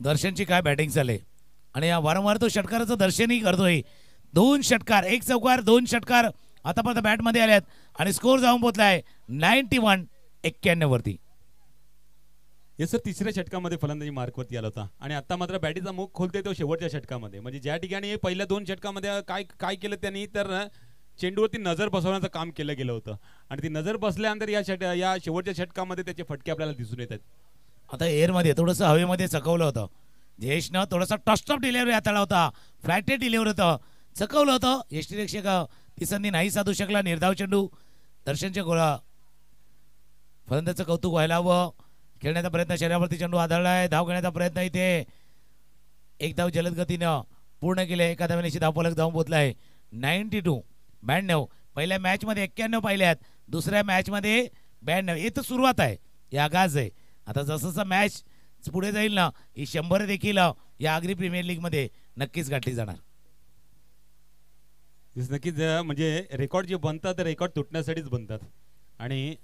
दर्शनची काय बॅटिंग चालले आणि वारंवार तो षटकाराचं दर्शनही करतोय. 2 षटकार 1 चौकार 2 षटकार आतापर्यंत बॅटमध्ये आल्यात आणि स्कोर जाऊन पोहोचलाय 91-91 वरती. हे सर तिसऱ्या षटकामध्ये फलंदाजी मार्कवरती आला होता आणि आता मात्र बॅटीचा मुख खोलतोय तो शेवटच्या षटकामध्ये. म्हणजे ज्या ठिकाणी पहिल्या 2 षटकामध्ये काय केलं त्यांनी तर चेंडूवरती नजर बसवण्याचं काम केलं गेलं होतं आणि ती नजर बसल्यानंतर या शेवटच्या षटकामध्ये त्याचे फटके आपल्याला दिसून येतात. आता एअरमध्ये थोडंसं हवेमध्ये चकवलं होतं जयेशनं, थोडासा टॉस्टॉप डिलिव्हरी हाताळला होता, फ्लॅटेड डिलिव्हरी होतं, चकवलं होतं. यष्टीरक्षक ती संधी नाही साधू शकला. निर्धाव चेंडू दर्शनच्या गोळा. फलंदाजाचं कौतुक व्हायला हवं. खेळण्याचा प्रयत्न, शरीरावरती चेंडू आदळलाय, धाव घेण्याचा प्रयत्न इथे 1 धाव जलद गतीनं पूर्ण केले. एका धावेने धावफलक जाऊन पोहोचलाय 92. पहिल्या मॅचमध्ये 91 पाहिल्यात, दुसऱ्या मॅचमध्ये 92. हे तर सुरुवात आहे, हे आगाज आहे. आता जसं मॅच पुढे जाईल ना ही 100 देखील या आगरी प्रीमियर लीग मध्ये नक्कीच गाठली जाणार. नक्कीच म्हणजे रेकॉर्ड जे बनतात ते रेकॉर्ड तुटण्यासाठीच बनतात आणि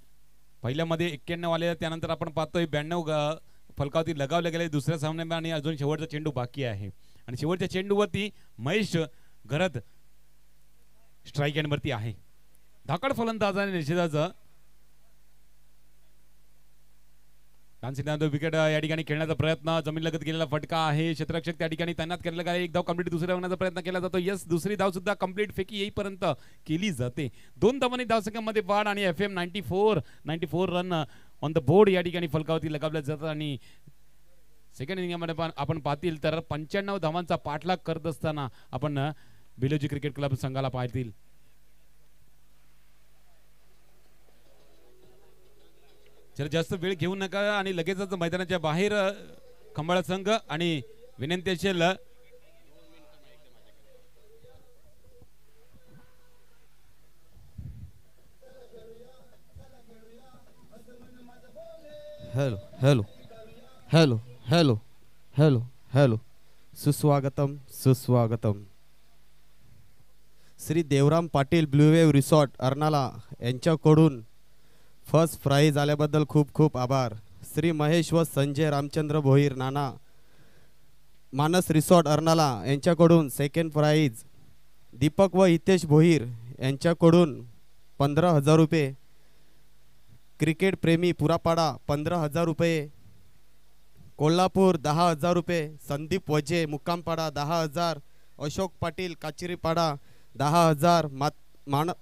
पहिल्यामध्ये 91 आले, त्यानंतर आपण पाहतोय 92 फलकावरती लगावले गेले दुसऱ्या सामन्यात आणि अजून शेवटचा चेंडू बाकी आहे आणि शेवटच्या चेंडूवरती महेश घरत स्ट्राईक एंडवरती आहे. धाकड फलंदाज आणि निषेधाचं विकेट या ठिकाणी खेळण्याचा प्रयत्न, जमीन लगत गेलेला फटका आहे. क्षेत्ररक्षक त्या ठिकाणी तैनात केलेला आहे. 1 धाव कंप्लीट दुसऱ्या होण्याचा प्रयत्न केला जातो. यस, दुसरी धाव सुद्धा कंप्लीट फेकी येईपर्यंत केली जाते. 2 धावांनी धावसंख्येमध्ये वाढ आणि FM 94 run on the board या ठिकाणी फलकावरती लगावल्या जातात आणि सेकंड इनिंगमध्ये आपण पाहतील तर 95 धावांचा पाठलाग करत असताना आपण बिलोजी क्रिकेट क्लब संघाला पाहतील. जर जास्त वेळ घेऊ नका आणि लगेचच मैदानाच्या बाहेर खंबाळा संघ आणि विनंती असेल hello hello hello hello hello hello सुस्वागतम सुस्वागतम. श्री देवराम पाटील ब्ल्यूवेव रिसॉर्ट अर्नाला यांच्याकडून फर्स्ट प्राइज आल्याबद्दल खूप खूप आभार. श्री महेश व संजय रामचंद्र भोईर नाना मानस रिसॉर्ट अर्नाला यांच्याकडून सेकंड प्राइज. दीपक व हितेश भोईर यांच्याकडून 15,000 रुपये. क्रिकेट प्रेमी पुरापाडा 15,000 रुपये. कोल्हापूर 10,000 रुपये. संदीप वजे मुक्कामपाडा 10,000. अशोक पाटील काचिरीपाडा 10,000.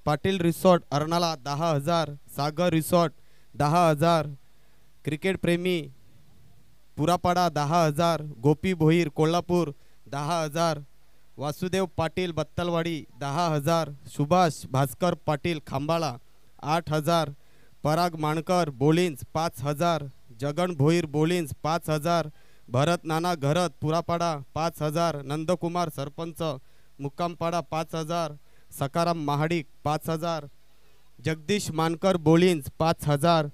पाटील रिसॉर्ट अर्नाला 10,000. सागर रिसॉर्ट 10,000. क्रिकेट प्रेमी पुरापाडा 10,000. गोपी भोईर कोल्हापूर 10,000. वासुदेव पाटील बत्तलवाडी 10,000. सुभाष भास्कर पाटील खांबाळा 8,000. पराग माणकर बोलिन्स 5,000. जगन भोईर बोलिन्स 5,000. भरत नाना घरत पुरापाडा 5,000. नंदकुमार सरपंच मुक्कामपाडा 5,000. सकाराम महाडिक 5,000. जगदीश मानकर बोलिन्स 5,000.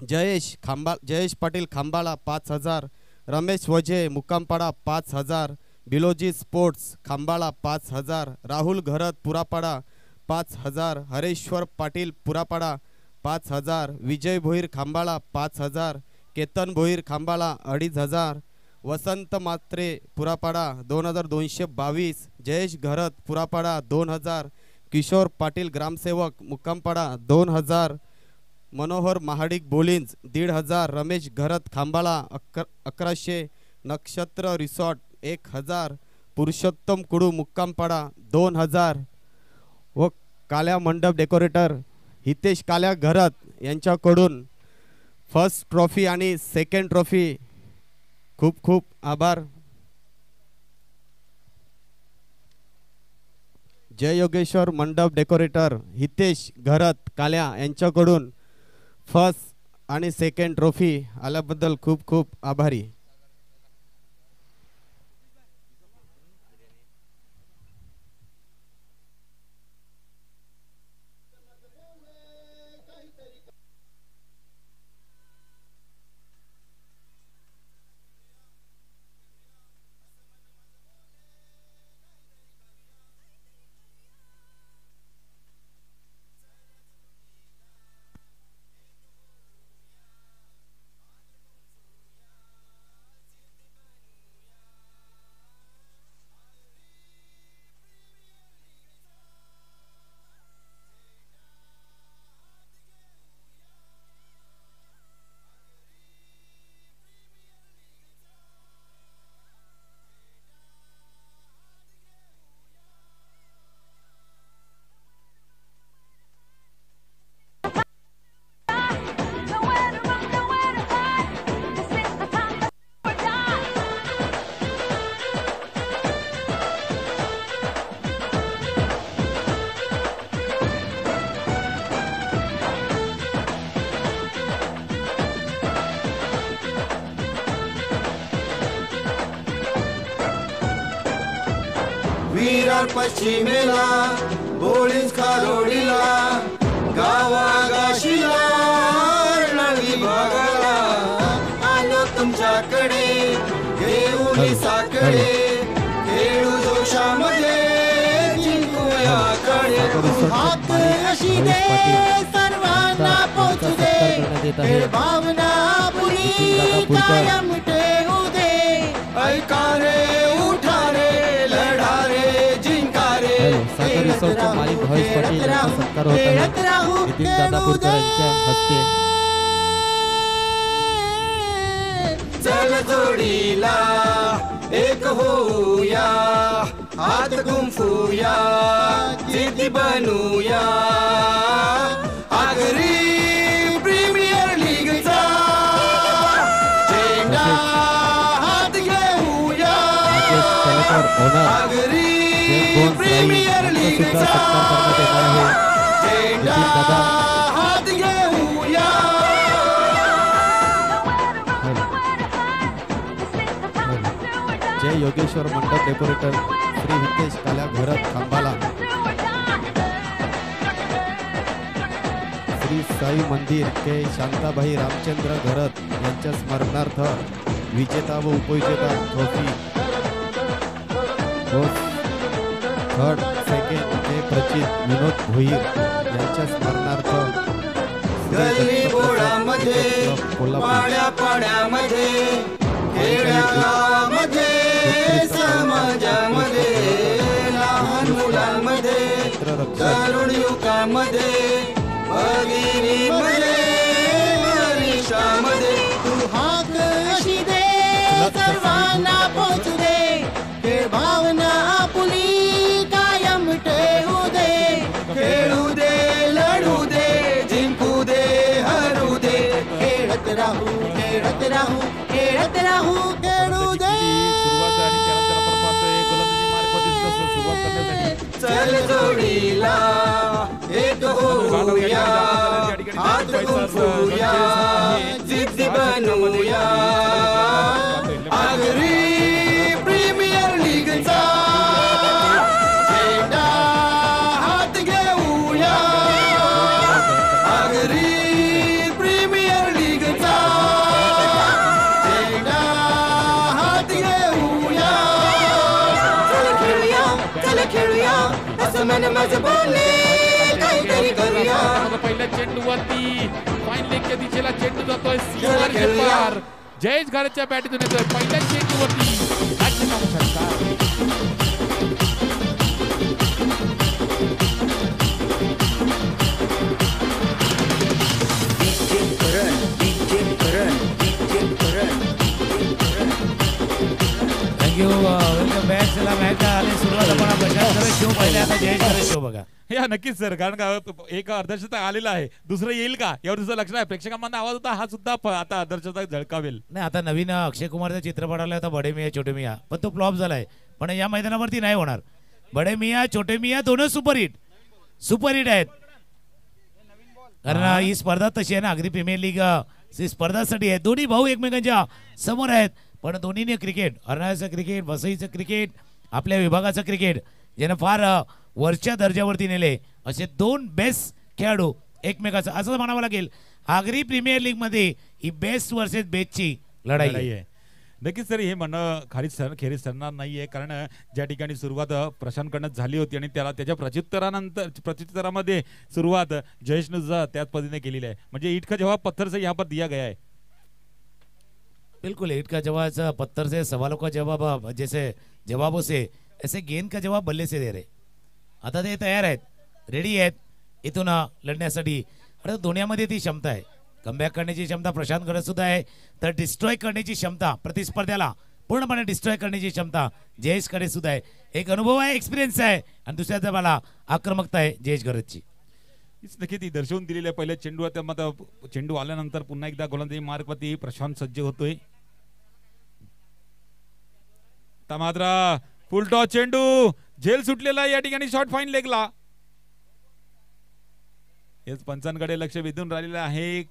जयेश पाटील खांबाळा 5,000. रमेश वजे मुक्कामपाडा 5,000. बिलोजी स्पोर्ट्स खांबाळा 5,000. राहुल घरत पुरापाडा 5,000. हरेश्वर पाटील पुरापाडा 5,000. विजय भोईर खांबाळा 5,000. केतन भोईर खांबाळा 2,500. वसंत मात्रे पुरापाडा 2,222. जयेश घरत पुरापाडा 2,000. किशोर पाटील ग्रामसेवक मुक्कामपाडा 2,000. मनोहर महाडिक बोलिन्स 1,500. रमेश घरत खांबाळा 1100. नक्षत्र रिसॉर्ट 1,000. पुरुषोत्तम कुडू मुक्कामपाडा 2,000. व काल्या मंडप डेकोरेटर हितेश काल्या घरत यांच्याकडून फर्स्ट ट्रॉफी आणि सेकंड ट्रॉफी खूप खूप आभार. जय योगेश्वर मंडप डेकोरेटर हितेश घरत काल्या यांच्याकडून फर्स्ट आणि सेकंड ट्रॉफी आल्याबद्दल खूप खूप आभारी. विरार पश्चिमेला बोलिन्स खारोडीला गावागाशीला नळी भागाला आलो तुमच्याकडे घेऊन साकडे खेळू जोशामध्ये जिंकूयाकडे हात अशी दे सर्वांना पोचू दे भावना पुरी कायम ठेवू दे ऐका रे उठा रे लढा रे जिंका रे सागर रिसॉर्टचा मालिक भावेश पाटील यांचा सत्कार होत आहे नितीन दादा पुरकर यांच्या हस्ते. चल जोडीला एक होऊया हात गुंफूया जिद्दी बनूया आगरी प्रीमियर लीगचा झेंडा हात घेऊया आगरी प्रीमियर लीगचा सत्कार करण्यात येणार आहे. झेंडा दादा हात घेऊया. जय योगेश्वर मंडप डेकोरेटर श्री हितेश काल्या घरत खांबाला. श्री साई मंदिर के शांताबाई रामचंद्र घरत यांच्या स्मरणार्थ विजेता व उपविजेता ट्रॉफी थर्ड सेकंड के प्रचित विनोद भोईर यांच्या स्मरणार्थ गल्ली बोळामध्ये पाड्या पाड्यामध्ये खेड्यामध्ये समाजामध्ये लहान मुलांमध्ये तरुण युवकांमध्ये भगिनीमध्ये वरिष्ठामध्ये तू हाक अशी दे सर्वांना पोचू दे. खेळ भावना आपुली कायम ठेवू दे. खेळू दे लढू दे जिंकू दे हरू दे. खेळत राहू खेळत राहू खेळत राहू खेळू दे. सुरुवात आणि त्यानंतर आपण पाहतोय गोलंदाजी मार्गवरती सुरुवात करण्यासाठी चल जोडीला एक होऊया हात गुंफूया जिद्दी बनूया. आगरी प्रीमियर लीगचा झेंडा हात घेऊया. आगरी प्रीमियर लीगचा झेंडा हात घेऊया. चल खेळूया चल खेळूया असं मन माझं बोलले काहीतरी करूया. पहिल्या चेंडूवरती फाईन लेगच्या दिशेला चेंडू जातोय खेळूया, खेळूया. पार. जयेश घारेच्या बॅटीतून येतोय पहिल्या चेंडूवरती राज्य नाव षटकार. Thank you welcome back. चला मॅच आले सुरुवात. आपण प्रशांत खरे शो पाहिले, आता जयेश खरे शो बघा. या नक्कीच सर, कारण का एक अर्धशतक आलेलं आहे, दुसरं येईल का यावर तुझं लक्ष आहे. प्रेक्षकांना आवाज होता हा सुद्धा आता अर्धशतक झळकावेल. नाही, आता नवीन अक्षय कुमारचा चित्रपट आला होता बडे मिया छोटे मिया, पण तो फ्लॉप झालाय. पण या मैदानावरती नाही होणार. बडे मिया छोटे मिया दोनच सुपरहिट आहेत. कारण ही स्पर्धा तशी आहे ना, अगदी प्रीमियर लीग स्पर्धासाठी आहे. दोन्ही भाऊ एकमेकांच्या समोर आहेत, पण दोन्हीने क्रिकेट, हरणाचं क्रिकेट, वसईचं क्रिकेट, आपल्या विभागाचं क्रिकेट ज्यानं फार वरच्या दर्जावरती नेले, असे दोन बेस्ट खेळाडू एकमेकाचं असं म्हणावं लागेल. आगरी प्रीमियर लीग मध्ये ही बेस्ट वर्सेस बेस्टची लढाई आहे. नक्कीच सर, हे म्हणणं खेरीज ठरणार नाहीये, कारण ज्या ठिकाणी सुरुवात प्रशांतकडनं झाली होती आणि त्याला त्याच्या प्रत्युत्तरामध्ये सुरुवात जयेशने त्याच पद्धतीने केलेली आहे. म्हणजे ईट का जवाब पत्थर से यहाँ पर दिया गया है. बिल्कुल, ईट का जवाब पत्थर से, सवालों का जवाब जैसे जवाबों से, ऐसे गेंद का जवाब बल्ले से दे रहे. आता ते तयार आहेत, रेडी आहेत इथून लढण्यासाठी. अरे दोन्हीमध्ये ती क्षमता आहे, कमबॅक करण्याची क्षमता प्रशांतकडे सुद्धा आहे, तर डिस्ट्रॉय करण्याची क्षमता, प्रतिस्पर्ध्याला पूर्णपणे डिस्ट्रॉय करण्याची क्षमता जयेशकडे सुद्धा आहे. एक अनुभव आहे, एक्सपिरियन्स आहे, आणि दुसऱ्याचा मला आक्रमकता आहे जयेश गरजची. नक्की ती दर्शवून दिलेली आहे. पहिल्या चेंडू आल्यानंतर पुन्हा एकदा गोलंदाजी मार्गवरती प्रशांत सज्ज होतोय. मात्र फुल टॉस चेंडू झेल सुटलेला या ठिकाणी, शॉट फाईन लेगला. हेच पंचांकडे लक्ष वेधून राहिलेलं आहे.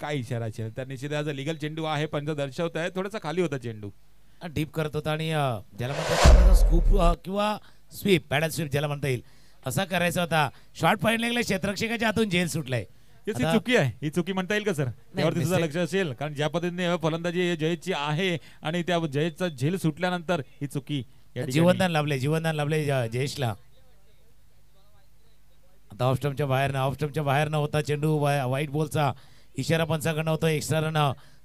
काय इशारा असेल तर निश्चित आज लिगल चेंडू आहे, पंच दर्शवत आहे. थोडासा खाली होता चेंडू, डीप करत होता, आणि ज्याला म्हणतात स्कूप किंवा स्वीप, पॅडल स्वीप ज्याला म्हणता येईल, असा करायचा होता. शॉट फाईन लेगला, क्षेत्ररक्षकाच्या हातून झेल सुटलाय. ही चुकी आहे, ही चुकी म्हणता येईल का सर? त्यावरती सुद्धा लक्ष असेल, कारण ज्या पद्धतीने फलंदाजी जयेशची आहे आणि त्या जयेशचा झेल सुटल्यानंतर ही चुकी. जीवनदान लाभले जयेशला. आता ऑफस्टमच्या बाहेर न होता चेंडू, व्हाईट बॉलचा इशारा पंचाकडनं होतो. एक्स्ट्रा रन,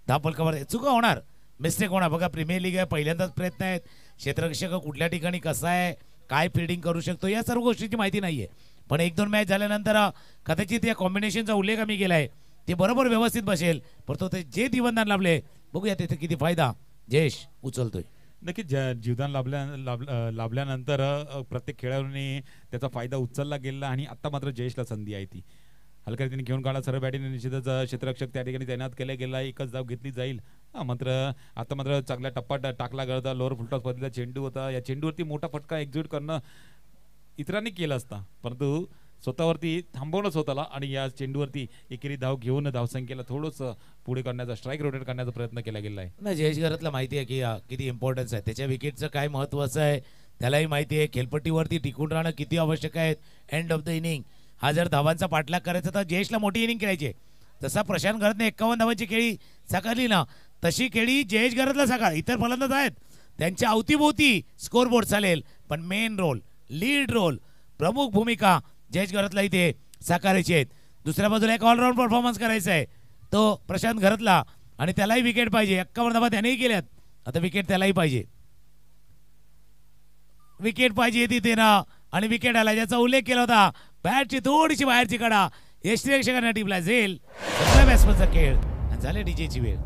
धापल कव्हर, चुका होणार, मिस्टेक होणार. बघा प्रीमियर लीग आहे, पहिल्यांदाच प्रयत्न आहेत. क्षेत्ररक्षक कुठल्या ठिकाणी कसा आहे, काय फिल्डिंग करू शकतो, या सर्व गोष्टीची माहिती नाहीये. पण एक दोन मॅच झाल्यानंतर कदाचित या कॉम्बिनेशनचा उल्लेख आम्ही केलाय, ते बरोबर व्यवस्थित बसेल. परंतु ते जे जीवनदान लाभले, बघूया तिथे किती फायदा जयेश उचलतोय. नक्कीच जीवदान लाभल्यानंतर प्रत्येक खेळाडूने त्याचा फायदा उचलला गेला, आणि आता मात्र जयेशला संधी आहे ती हलक्या रीतीने घेऊन काढला. सर्व बॅटीने निश्चितच क्षेत्ररक्षक त्या ठिकाणी तैनात केला गेला, एकच धाव घेतली जाईल. मात्र आता मात्र चांगला टप्पा टाकला गेला. लोअर फुलटॉस पद्धतीचा चेंडू होता, या चेंडूवरती मोठा फटका एक्झिक्यूट करणं इतरांनी केलं असता, परंतु स्वतःवरती थांबवणं स्वतःला आणि या चेंडूवरती एकेरी धाव घेऊन धावसंख्येला थोडंसं पुढे करण्याचा, स्ट्राईक रोटेट करण्याचा प्रयत्न केला गेला आहे. नाही, जयेश घरातला माहिती आहे की किती इम्पॉर्टन्स आहे, त्याच्या विकेटचं काय महत्त्वाचं आहे त्यालाही माहिती आहे. खेळपट्टीवरती टिकून राहणं किती आवश्यक आहे. एंड ऑफ द इनिंग हा जर धावांचा पाठलाग करायचा तर जयेशला मोठी इनिंग खेळायची. जसा प्रशांत घरातने 51 धावांची खेळी साकारली ना, तशी खेळी जयेश घरातला साकार. इतर फलंदाज आहेत त्यांच्या अवतीभोवती स्कोरबोर्ड चालेल, पण मेन रोल, लीड रोल, प्रमुख भूमिका जयेश घरातला इथे साकारायची आहेत. दुसऱ्या बाजूला एक ऑलराऊंड परफॉर्मन्स करायचा आहे तो प्रशांत घरातला, आणि त्यालाही विकेट पाहिजे. 51 धावा त्यानेही केल्यात, आता विकेट त्यालाही पाहिजे. विकेट पाहिजे तिथे ना, आणि विकेट आला ज्याचा उल्लेख केला होता. बॅटची थोडीशी बाहेरची कडा यष्टीरक्षकांना टिपला झेल. बॅट्समनचा खेळ झाले डीजेची वेळ.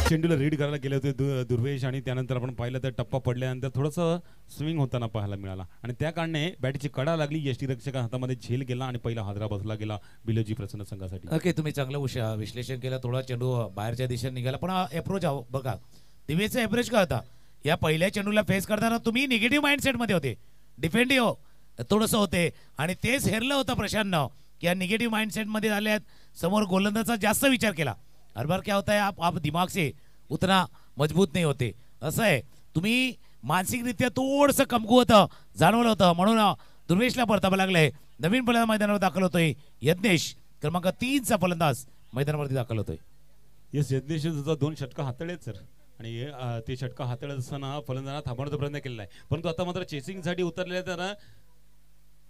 चेंडूला रीड करायला गेले होते दुर्वेश, आणि त्यानंतर आपण पाहिलं तर टप्पा पडल्यानंतर थोडंसं स्विंग होताना पाहायला मिळाला, आणि त्या कारणे बॅटची कडा लागली. यष्टीरक्षका हातामध्ये झेल गेला आणि पहिला हादरा बसला गेला बिलोजी प्रसन्न संघासाठी. ओके, तुम्ही चांगलं विश्लेषण केलं. थोडा चेंडू बाहेरच्या दिशेने निघाला, पण अप्रोच बघा दिवेचा अप्रोच काय होता. या पहिल्या चेंडूला फेस करताना तुम्ही निगेटिव्ह माइंडसेटमध्ये होते, डिफेंडिव्ह थोडंसं होते, आणि तेच हेरलं होतं प्रशांतनं की या निगेटिव्ह माइंडसेटमध्ये झाल्यात. समोर गोलंदाजाचा जास्त विचार केला. हर बार क्या होता है, आप दिमाग से उतना मजबूत नहीं होते. असं आहे, तुम्ही मानसिकरित्या थोडंसं कमकुवत जाणवलं होतं, म्हणून दुर्वेशला परतावं लागलंय. नवीन फलंदाज मैदानावर दाखल होतोय यज्ञेश, क्रमांक 3चा फलंदाज मैदानावरती दाखल होतोय. येस, यज्ञेश 2 षटका हाताळलेत सर, आणि ते षटका हाताळत असताना फलंदाजांना थांबवण्याचा प्रयत्न केलेला आहे, परंतु आता मात्र चेसिंगसाठी उतरले तर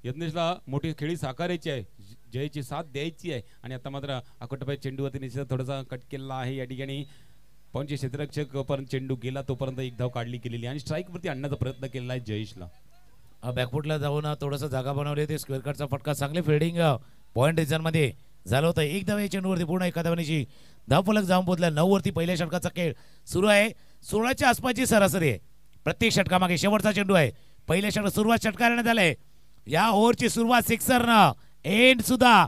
यज्ञेशला मोठी खेळी साकारायची आहे, जयची साथ द्यायची आहे. आणि आता मात्र अकोटपाय चेंडूवरती निश्चित थोडासा कट केला आहे. या ठिकाणी पॉईंटचे क्षेत्ररक्षक पर्यंत चेंडू गेला तोपर्यंत एक धाव काढली गेलेली, आणि स्ट्राईकवरती आणण्याचा प्रयत्न केला आहे जयेशला. बॅकफुटला जाऊन थोडंसं जागा बनवली होती. स्क्वेअर कटचा फटका, चांगले फिल्डिंग पॉईंट रिझनमध्ये झालं होतं. एक धाव या चेंडूवरती पूर्ण एका धावणीची धावफलक जाऊन पोहोचला. 9 वरती पहिल्या षटकाचा खेळ सुरू आहे. 16च्या आसपासची सरासरी आहे प्रत्येक षटकामागे. शेवटचा चेंडू आहे. पहिल्या षटक सुरुवात षटकारण्यात झालंय. या ओव्हरची सुरुवात सिक्सरनं, एंड सुद्धा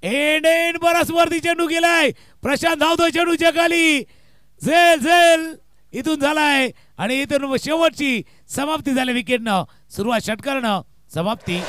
एंड बराच वरती चेंडू गेलाय. प्रशांत धावतोय चेंडूच्या खाली. झेल झेल इथून झालाय, आणि इथून शेवटची समाप्ती झाली विकेटनं. सुरुवात षटकारनं, समाप्ती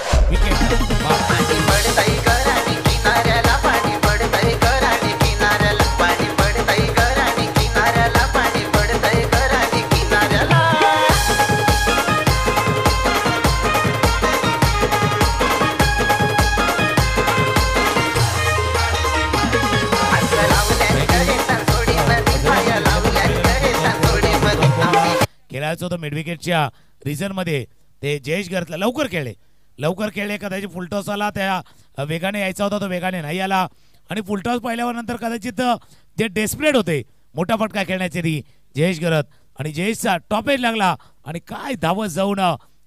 खेळायचं होतं मिड विकेटच्या रिझन मध्ये. ते जयेश घरातला लवकर खेळले कदाचित फुलटॉस आला, त्या वेगाने यायचा होता तो वेगाने नाही आला, आणि फुलटॉस पाहिल्यावर नंतर कदाचित जे डेस्परेट होते मोठा फटका खेळण्याचे जयेश घरत, आणि जयेशचा टॉपेज लागला, आणि काय धावत जाऊन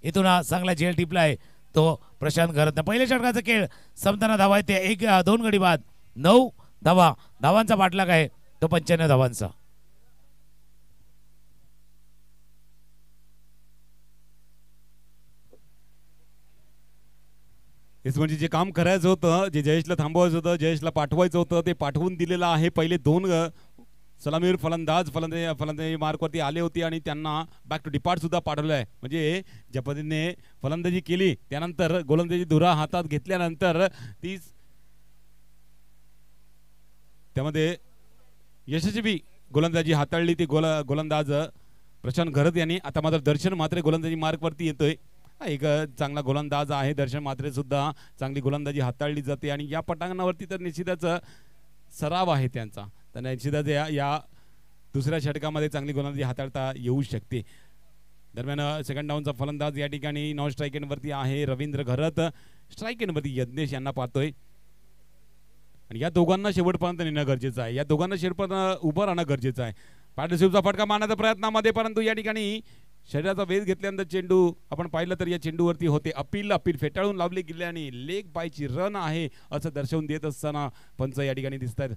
इथून चांगला झेल टिपलाय तो प्रशांत घरत. पहिल्या षटकाचा खेळ संपताना धावा आहे ते 1-2 गडी बाद 9 धावांचा पाठलाग आहे तो 95 धावांचा. हेच म्हणजे जे काम करायचं होतं, जे जयेशला थांबवायचं होतं, जयेशला पाठवायचं होतं, ते पाठवून दिलेलं आहे. पहिले 2 सलामीवर फलंदाजी मार्कवरती आले होते, आणि त्यांना बॅक टू डिपार्ट सुद्धा पाठवलं आहे. म्हणजे ज्या पद्धतीने फलंदाजी केली त्यानंतर गोलंदाजी धुरा हातात घेतल्यानंतर त्यामध्ये यशस्वी गोलंदाजी हाताळली ती गोलंदाज प्रशांत घरत यांनी. आता मात्र दर्शन म्हात्रे गोलंदाजी मार्कवरती येतोय. एक चांगला गोलंदाज आहे दर्शन म्हात्रे सुद्धा, चांगली गोलंदाजी हाताळली जाते, आणि या पटांगणावरती तर निश्चितच सराव आहे त्यांचा. तर निश्चितच या दुसऱ्या षटकामध्ये चांगली गोलंदाजी हाताळता येऊ शकते. दरम्यान सेकंड डाऊनचा फलंदाज या ठिकाणी नॉन स्ट्राईक एंडवरती आहे रवींद्र घरत. स्ट्राईक एंडवरती यज्ञेश यांना पाहतोय, आणि या दोघांना शेवटपर्यंत नेणं गरजेचं आहे. या दोघांना शेवटपर्यंत उभं राहणं गरजेचं आहे. पार्टनरशिपचा फटका मारण्याच्या प्रयत्नामध्ये, परंतु या ठिकाणी शरीराचा वेध घेतल्यानंतर चेंडू आपण पाहिलं तर या चेंडूवरती होते अपील फेटाळून लावली गेली आणि लेग बायची रन आहे असं दर्शवून देत असताना पंच या ठिकाणी दिसत आहेत.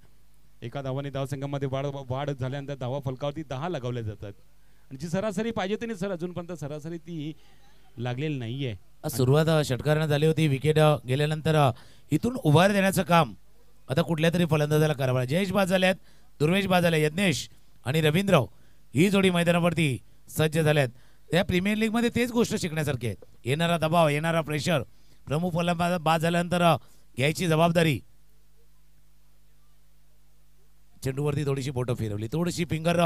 एका धावाने धावसंघामध्ये वाढ झाल्यानंतर धावा फलकावरती 10 लगावल्या जातात आणि जी सरासरी पाहिजे होती सर अजूनपर्यंत सरासरी ती लागलेली नाहीये. सुरुवात षटकाराने झाली होती. विकेट गेल्यानंतर इथून उभार देण्याचं काम आता कुठल्या तरी फलंदाजाला करावं. जयेश बाद झाल्यात, दुर्वेश बाद झाले, यज्ञेश आणि रवींद्र ही जोडी मैदानावरती सज्ज झाल्यात. त्या प्रीमियर लीग मध्ये तेच गोष्ट शिकण्यासारखी आहे. येणारा दबाव, येणारा प्रेशर, प्रमुख फलंदाज बाद झाल्यानंतर घ्यायची जबाबदारी. चेंडूवरती थोडीशी बोटं फिरवली, थोडीशी फिंगर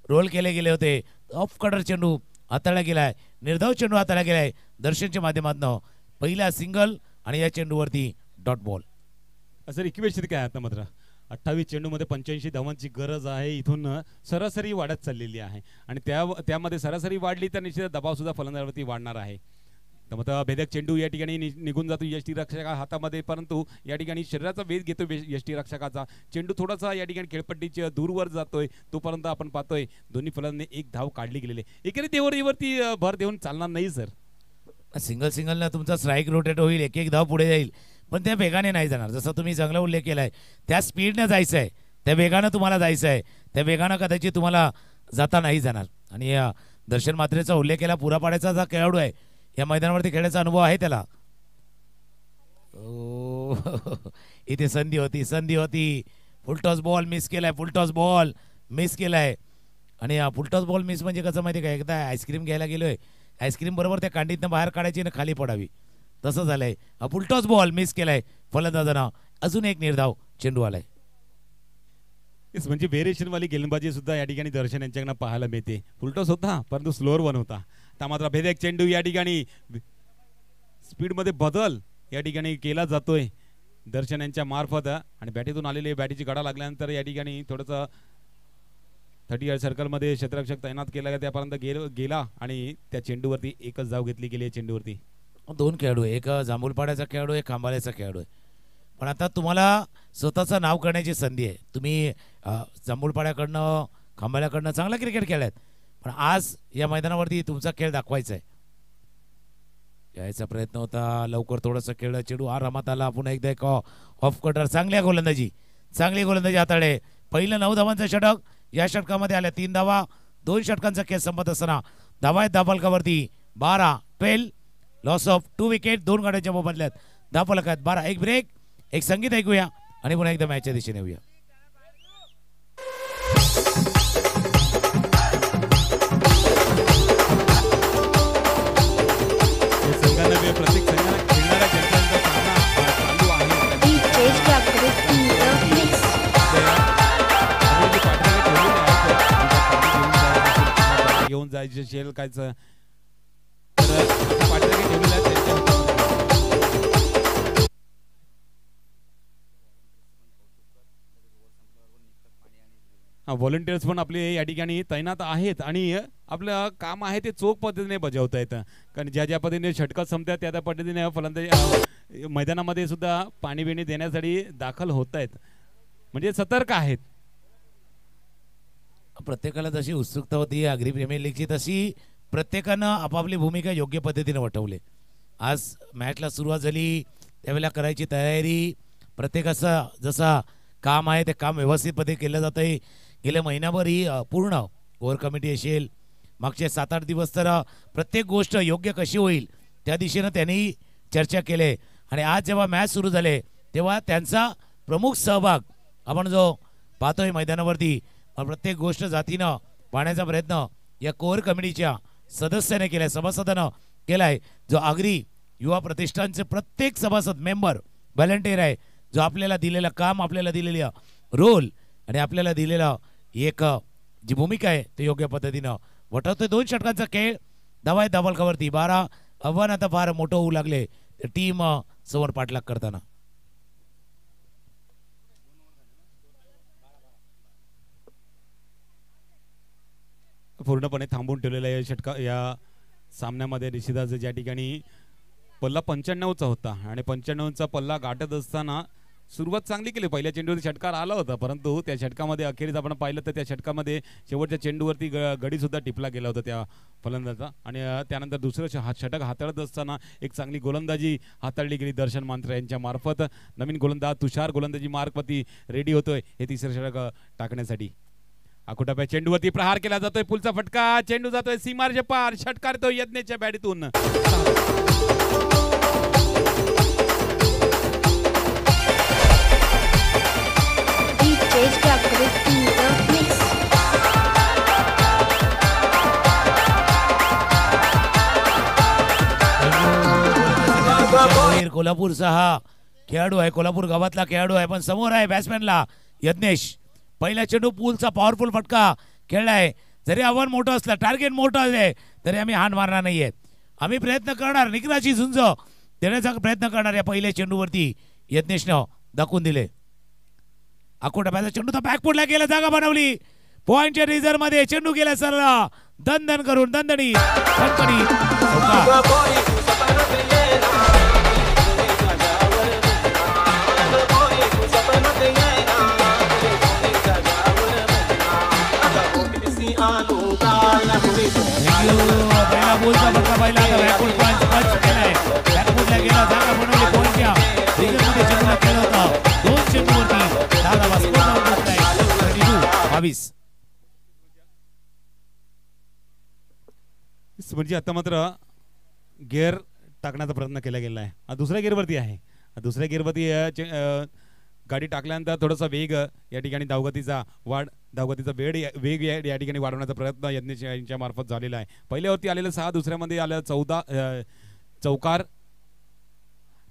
रोल केले गेले होते. ऑफ कटर चेंडू हाताळला गेलाय, निर्धाव चेंडू हाताळला गेलाय दर्शनच्या माध्यमातून. पहिला सिंगल आणि या चेंडूवरती डॉट बॉल. असं रिक्वेस्ट काय आता मात्र 28 चेंडूमध्ये 85 धावांची गरज आहे. इथून सरासरी वाढत चाललेली आहे आणि त्यामध्ये सरासरी वाढली तर निश्चित दबाव सुद्धा फलंदाजावरती वाढणार आहे. तर भेदक चेंडू या ठिकाणी निघून जातो यष्टीरक्षका हातामध्ये, परंतु या ठिकाणी शरीराचा वेध घेतो यष्टीरक्षकाचा. चेंडू थोडासा या ठिकाणी खेळपट्टीच्या दूरवर जातोय तोपर्यंत आपण पाहतोय दोन्ही फलंदाजांनी एक धाव काढली गेलेली. एकेरी तेवढीवरती भर देऊन चालणार नाही सर. सिंगल सिंगलला तुमचा स्ट्राईक रोटेट होईल, एक एक धाव पुढे जाईल, पण त्या वेगाने नाही जाणार. जसं तुम्ही चांगला उल्लेख केलाय, त्या स्पीडने जायचं आहे, त्या वेगानं तुम्हाला जायचं आहे. त्या वेगानं कदाचित तुम्हाला जाता नाही जाणार. आणि दर्शन मात्रेचा उल्लेख केला, पुरापाड्याचा जो खेळाडू आहे या मैदानावरती खेळण्याचा अनुभव आहे त्याला. इथे संधी होती. फुलटॉस बॉल मिस केलाय, फुलटॉस बॉल मिस केलाय. आणि फुलटॉस बॉल मिस म्हणजे कसं माहिती का, एकदा आईस्क्रीम घ्यायला गेलोय, आईस्क्रीम बरोबर त्या कांडीतनं बाहेर काढायची आणि खाली पडावी, तसं झालंय. फुलटॉस बॉल मिस केलाय फलंदाजानं. अजून एक निर्धाव चेंडू आलाय. म्हणजे व्हेरिएशन वाली गेंदबाजी सुद्धा या ठिकाणी दर्शन यांच्याकडनं पाहायला मिळते. फुलटॉस होता परंतु स्लोअर वन होता. त्या मात्र भेदक चेंडू या ठिकाणी स्पीड मध्ये बदल या ठिकाणी केला जातोय दर्शन यांच्या मार्फत. आणि बॅटीतून आलेली बॅटीची गडा लागल्यानंतर या ठिकाणी थोडंसं 30 सर्कल मध्ये क्षेत्ररक्षक तैनात केला त्यापर्यंत गेला आणि त्या चेंडूवरती एकच धाव घेतली गेली. चेंडूवरती 2 खेळाडू आहे, एक जांभूलपाड्याचा खेळाडू आहे, खांबाल्याचा खेळाडू आहे. पण आता तुम्हाला स्वतःचं नाव करण्याची संधी आहे. तुम्ही जांभूलपाड्याकडनं खांबाल्याकडनं चांगला क्रिकेट खेळलात, पण आज या मैदानावरती तुमचा खेळ दाखवायचा आहे. यायचा प्रयत्न होता, लवकर थोडंसं खेळलं, चेंडू आरामात आला. पुन्हा एकदा एक ऑफ कटर, चांगली गोलंदाजी हाताळले. पहिलं 9 धावांचं षटक या षटकामध्ये आल्या. 3 धावा, 2 षटकांचा खेळ संपत असताना धावा आहेत धावफलकावरती 12 लॉस ऑफ 2 विकेट. 2 गाड्यांच्या मोबदल्यात धावफलक आहेत 12. एक ब्रेक, एक संगीत ऐकूया आणि पुन्हा एकदा मॅचच्या दिशेने येऊया. प्रत्येक संघाला खेळणाऱ्या खेळाडूंचा सामना चालू आहे. घेऊन जायचे शेल कायचं व्हॉलंटियर्स पण आपले या ठिकाणी तैनात आहेत आणि आपलं काम आहे ते चोख पद्धतीने बजावता येतं. कारण ज्या पद्धतीने षटकात संपतात त्या पद्धतीने फलंदाजी मैदानामध्ये सुद्धा पाणी बिणी देण्यासाठी दाखल होत आहेत, म्हणजे सतर्क आहेत. प्रत्येकाला जशी उत्सुकता होती आगरी प्रीमियर लीगची, तशी प्रत्येकानं आपापली भूमिका योग्य पद्धतीने वठवली. आज मॅचला सुरुवात झाली त्यावेळेला करायची तयारी, प्रत्येकाचं जसा काम आहे ते काम व्यवस्थित पद्धतीने केलं जातं आहे. गेल्या महिनाभर ही पूर्ण कोर कमिटी असेल, मागचे 7-8 दिवस तर प्रत्येक गोष्ट योग्य कशी होईल त्या दिशेनं त्यांनी चर्चा केली. आणि आज जेव्हा मॅच सुरू झाले तेव्हा त्यांचा प्रमुख सहभाग आपण जो पाहतोय मैदानावरती, प्रत्येक गोष्ट जातीनं पाहण्याचा प्रयत्न या कोर कमिटीच्या सदस्याने केलाय, सभासदानं केलाय. जो आगरी युवा प्रतिष्ठानचे प्रत्येक सभासद मेंबर व्हॉलंटियर आहे, जो आपल्याला दिलेलं काम, आपल्याला दिलेलं रोल आणि आपल्याला दिलेलं एक जी भूमिका आहे ते योग्य पद्धतीनं वठवतोय. 2 षटकांचा खेळ, धावा आहेत धावफलकावरती 12. आव्हान आता फार मोठं होऊ लागले टीम समोर पाठलाग करताना. पूर्णपणे थांबून ठेवलेल्या या सामन्यामध्ये निशिदाच ज्या ठिकाणी पल्ला 95चा होता आणि 95चा पल्ला गाठत असताना सुरुवात चांगली केली. पहिल्या चेंडूवरती षटकार आला होता, परंतु त्या षटकामध्ये अखेरीस आपण पाहिलं तर त्या षटकामध्ये शेवटच्या चेंडूवरती गडी सुद्धा टिपला गेला होता त्या फलंदाजाचा. आणि त्यानंतर दुसरं षटक हाताळत असताना एक चांगली गोलंदाजी हाताळली गेली दर्शन मांत्रे यांच्या मार्फत. नवीन गोलंदाज तुषार गोलंदाजी मार्गवरती रेडी होतोय हे तिसरं षटक टाकण्यासाठी. आखोटाप्या चेंडूवरती प्रहार केला जातोय, पुलचा फटका, चेंडू जातोय सीमारेषे पार, षटकार तो यज्ञच्या बॅटीतून. कोल्हापूरचा हा खेळाडू आहे, कोल्हापूर गावातला खेळाडू आहे, पण समोर आहे बॅट्समॅनला यज्ञेश. पहिला चेंडू पूलचा पॉवरफुल फटका खेळलाय. जरी आव्हान मोठं असलं, टार्गेट मोठं असले तरी आम्ही हाण मारणार नाहीये. आम्ही प्रयत्न करणार, निकराची झुंज देण्याचा प्रयत्न करणार. या पहिल्या चेंडूवरती यज्ञेशनं दाखवून दिले. आखोटाप्याचा चेंडू तर बॅकफुटला गेला, जागा बनवली पॉइंटच्या रिझर्व मध्ये. चेंडू गेला सरला दणदण करून, दणदणी खणखणी पहिला बोलचा फटका पहिला. आता बॅकफुट पॉइंट पंच केलाय, बॅकफुटला गेला, जागा बनवली पॉइंटच्या रिझर्वमध्ये. चेंडूला खेळला होता, 2 चेंडूवरती 22. म्हणजे आता मात्र गिअर टाकण्याचा प्रयत्न केला गेला आहे. हा दुसऱ्या गिअरवरती आहे. दुसऱ्या गिअरवरती गाडी टाकल्यानंतर थोडासा वेग या ठिकाणी धावगतीचा वेग या ठिकाणी वाढवण्याचा प्रयत्न यज्ञेश यांच्या मार्फत झालेला आहे. पहिल्यावरती आलेलं 6, दुसऱ्यामध्ये आलेलं 14 चौकार.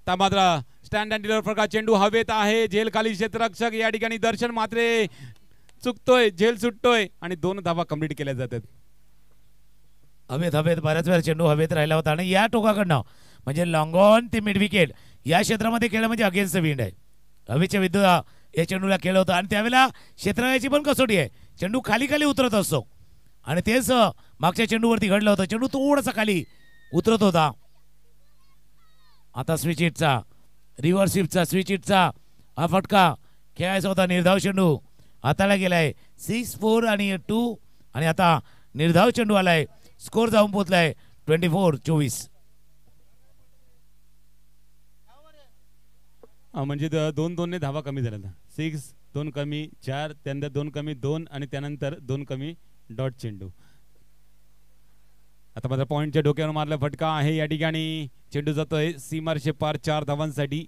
मात्र स्टँड अँड डिलिव्हर फरका, चेंडू हवेत आहे, झेल खाली, क्षेत्ररक्षक या ठिकाणी दर्शन मात्रे चुकतोय, झेल सुटतोय आणि 2 धावा कंप्लीट केल्या जातात. हवेत बऱ्याच वेळा चेंडू हवेत राहिला होता. आणि या टोकाकडनं म्हणजे लॉंग ऑन ते मिड विकेट या क्षेत्रामध्ये खेळ म्हणजे अगेन्स्ट द विंड आहे. हवेच्या विरुद्ध या चेंडूला खेळ होता. आणि त्यावेळेला क्षेत्राची पण कसोटी आहे, चेंडू खाली उतरत असतो. आणि तेच मागच्या चेंडूवरती घडलं होतं, चेंडू थोडासा खाली उतरत होता. आता स्विच हिटचा, रिव्हर्स हिटचा, स्विच हिटचा हा फटका खेळायचा होता. निर्धाव चेंडू हाताला गेलाय, 6-4 आणि 2. आणि आता निर्धाव चेंडू आलाय, स्कोर जाऊन पोहोचलाय 24-24. म्हणजे 2-2 धावा कमी झाल्या. 6 2 कमी 4, त्यानंतर 2 कमी 2 आणि त्यानंतर 2 कमी डॉट चेंडू. आता मात्र पॉइंटच्या डोक्यावर मारला फटका आहे या ठिकाणी. चेंडू जातोय सीमारेषे पार 4 धावांसाठी.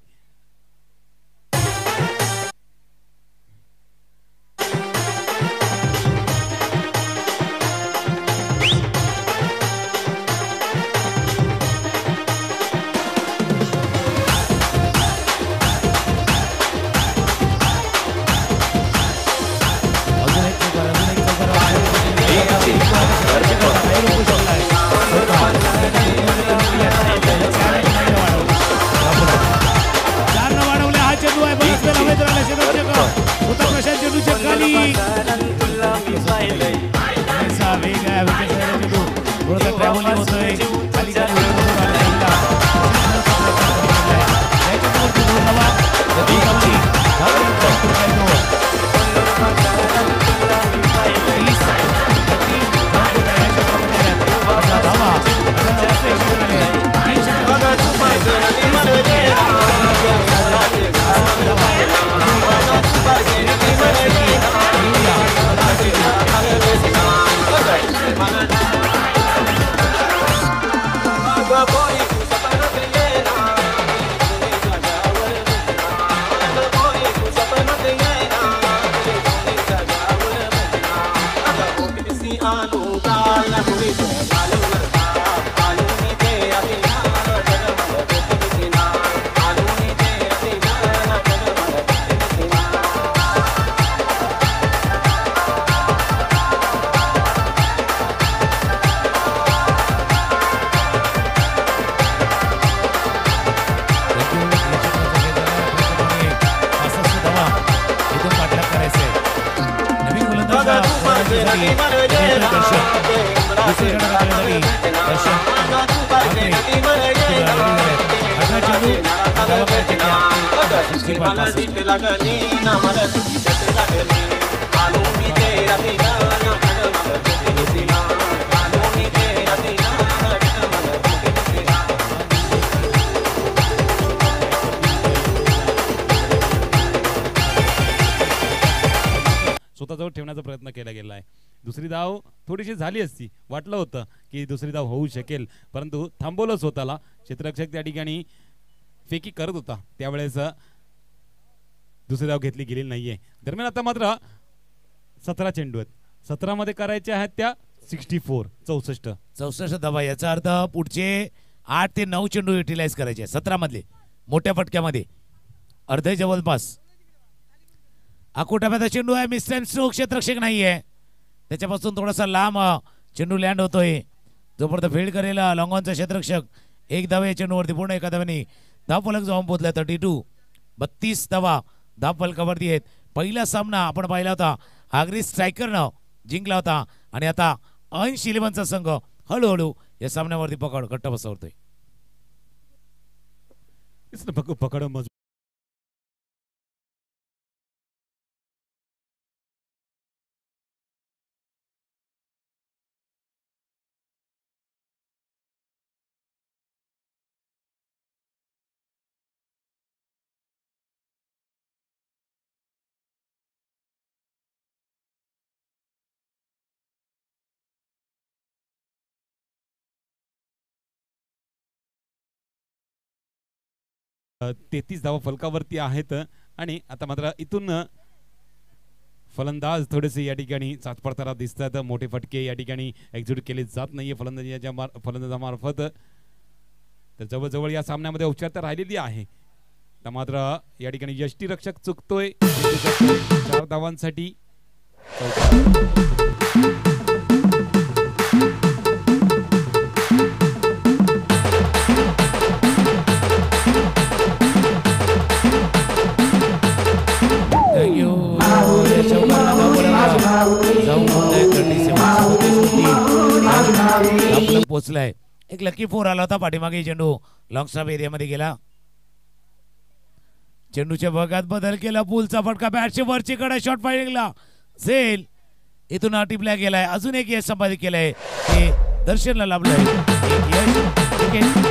65 लागली ना मला तुझी जट लागली आलो मी तेरा दिना ना मला तुझी दिना आलो मी तेरा दिना ना मला तुझी दिना स्वतःजवळ ठेवण्याचा प्रयत्न केला गेला आहे. दुसरी धाव थोडीशी झाली असती, वाटलं होतं की दुसरी धाव होऊ शकेल, परंतु थांबवलं स्वतःला. क्षेत्ररक्षक त्या ठिकाणी फेकी करत होता, त्यावेळेस दुसरी धाव घेतली गेली नाहीये. दरम्यान आता मात्र 17 चेंडू आहेत, 17 मध्ये करायच्या आहेत त्या 64 धावा. याचा अर्थ पुढचे 8 ते 9 चेंडू युटिलाइज करायचे 17 मधले मोठ्या फटक्यामध्ये, अर्धे जवळपास. आकुटामध्ये चेंडू आहे, मिस्टर स्ट्रोक क्षेत्ररक्षक नाहीये, त्याच्यापासून थोडासा लांब चेंडू लँड होतोय. जोपर्यंत फील्ड करेल लॉंगॉनचा क्षेत्ररक्षक. एक धावे चेंडूवरती, पूर्ण एका धावेने धाव फलक जाऊन पोहोचला. 32 धावा धाव फलकावरती आहेत. पहिला सामना आपण पाहिला होता, आगरी स्ट्रायकरनं जिंकला होता, आणि आता अंश 11चा संघ हळूहळू या सामन्यावरती घट्ट बसवतोय. पकड मजबूत. तेहतीस धावा फलकावरती आहेत, आणि आता मात्र इथून फलंदाज थोडेसे या ठिकाणी चाचपडताना दिसतात. मोठे फटके या ठिकाणी एक्झिक्यूट केले जात नाहीये फलंदाजामार्फत. तर जवळजवळ या सामन्यामध्ये औपचारिकता राहिलेली आहे. तर मात्र या ठिकाणी यष्टीरक्षक चुकतोय 4 धावांसाठी. पोचलाय. एक लकी 4 आला होता पाठीमागे, चेंडू लॉंग स्टॉप एरियामध्ये गेला. चेंडूच्या भागात बदल केला, पुलचा फटका बॅटच्या वरची कडे शॉट फायरिंगला झेल इथून टिपला गेलाय. अजून एक यश संपादित केलंय, ते दर्शनला लाभलंय. एक यश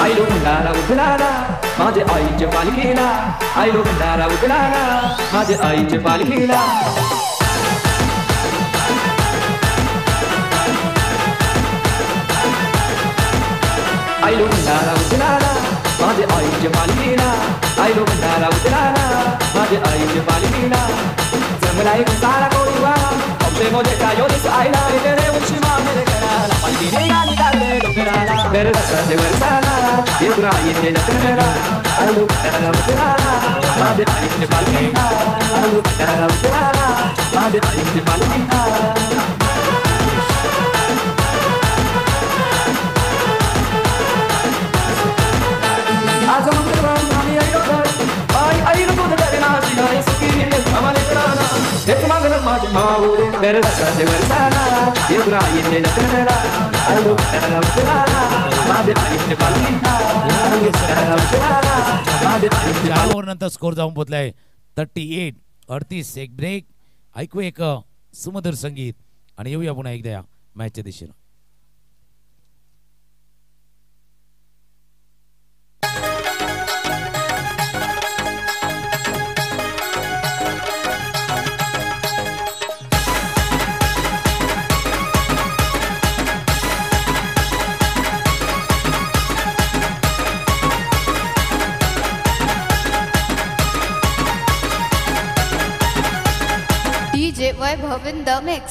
आईलो भंडारा उजळाला माझे आईचे पालखीला. आईलो भंडारा उजळाला माझे आईचे पालखीला. आईलो भंडारा उजळाला माझे आईचे पालखीला. आईलो भंडारा उजळाला माझे आईचे पालखीला. जमला एक सारा कोळीवा अवशे मोजे कायो दिस आईला. तेरे उशिमा मेरे कराला पालखीने गाणी गाले डोंगराला. मेरे रस्त्याचे वरसाला येऊरा येते नकराला. आईलो भंडारा उजळाला माझे आईचे पालखीला. आईलो भंडारा उजळाला माझे आईचे पालखीला. आज मंगळवार आम्ही आईलो घर आई आईलो दूध देना शिनाई सुखी ने आम्हाला कराना. हेच मागणं माझे माऊले मेरे रस्त्याचे वरसाला येऊरा येते नकराला. आईलो भंडारा उजळाला माझे आईचे पालखीला. आईलो भंडारा उजळाला माझे आईचे 4 ओव्हर नंतर स्कोर जाऊन पोहोचलाय 38. एक ब्रेक, ऐकू एक सुमधुर संगीत, आणि येऊया पुन्हा एकदा या मॅचच्या दिशेनं. DJ Vaibhav in the mix.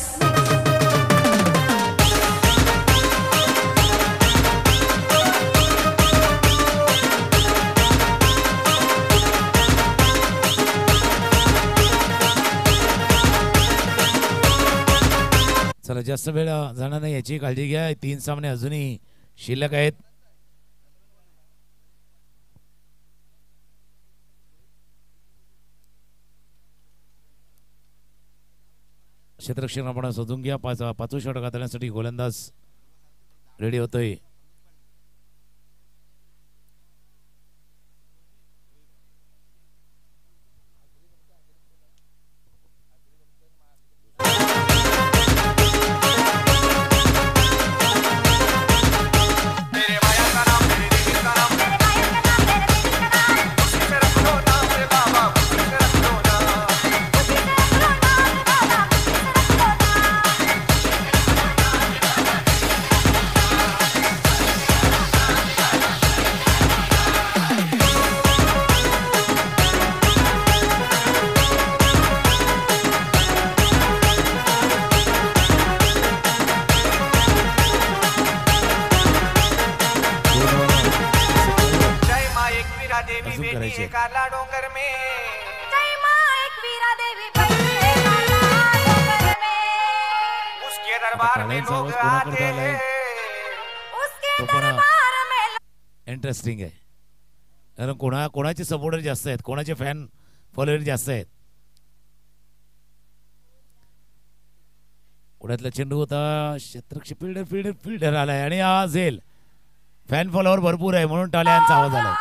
चला, जास्त वेळ जाणार नाही याची काळजी घ्या. 3 सामने अजूनही शिल्लक आहेत. क्षेत्ररक्षण आपण शोधून घ्या. पाचवा षटक हाताळण्यासाठी गोलंदाज रेडी होतोय. अजून करायचे. टाळ्यांचा आवाज कोणाकडे आलाय तो पण इंटरेस्टिंग आहे. कारण कोणाचे सपोर्टर जास्त आहेत, कोणाचे फॅन फॉलोअर जास्त आहेत. पुण्यातला चेंडू होता, क्षेत्ररक्षक फिल्डर आलाय आणि हा झेल. फॅन फॉलोअर भरपूर आहे म्हणून टाळ्यांचा आवाज आलाय.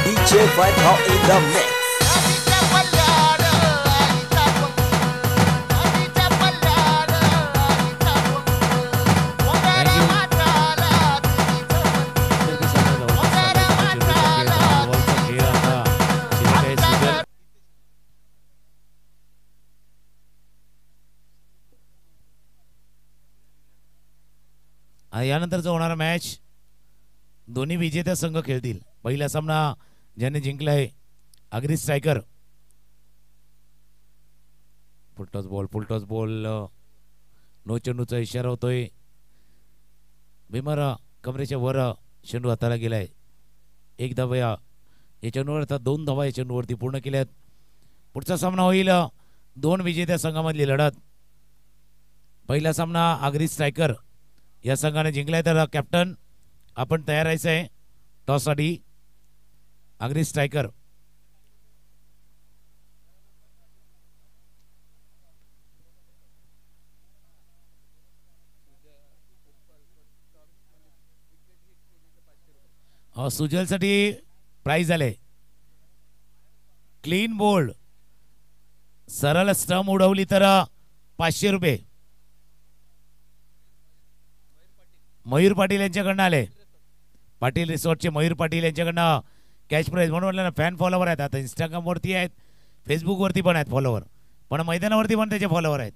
DJ Vibe in the mix. यानंतरचा होणारा मॅच दोन्ही विजेत्या संघ खेळतील. पहिला सामना ज्याने जिंकलाय Agri striker. Full toss ball no चेंडूचा इशारा होतोय. भीमर कमरेच्या वर चेंडू हाताला गेलाय. एक धावा या चेंडूवर, अर्थात 2 धावा या चेंडूवरती पूर्ण केल्यात. पुढचा सामना होईल दोन विजेत्या संघामधली लढत. पहिला सामना अग्री स्ट्रायकर या संघाने जिंकलाय. तर कॅप्टन आपण तयार राहायचं आहे टॉससाठी. अग्री स्ट्रायकर सुजलसाठी प्राइज आले. क्लीन बोल्ड, सरळ स्टंप उडवली तर 500 रुपये. मयूर पाटील यांच्याकडनं आले. पाटील रिसॉर्टचे मयूर पाटील यांच्याकडनं कॅश प्राइज. म्हणून म्हटलं ना, फॅन फॉलोवर आहेत. आता इंस्टाग्रामवरती आहेत, फेसबुकवरती पण आहेत फॉलोवर, पण मैदानावरती पण त्याचे फॉलोवर आहेत.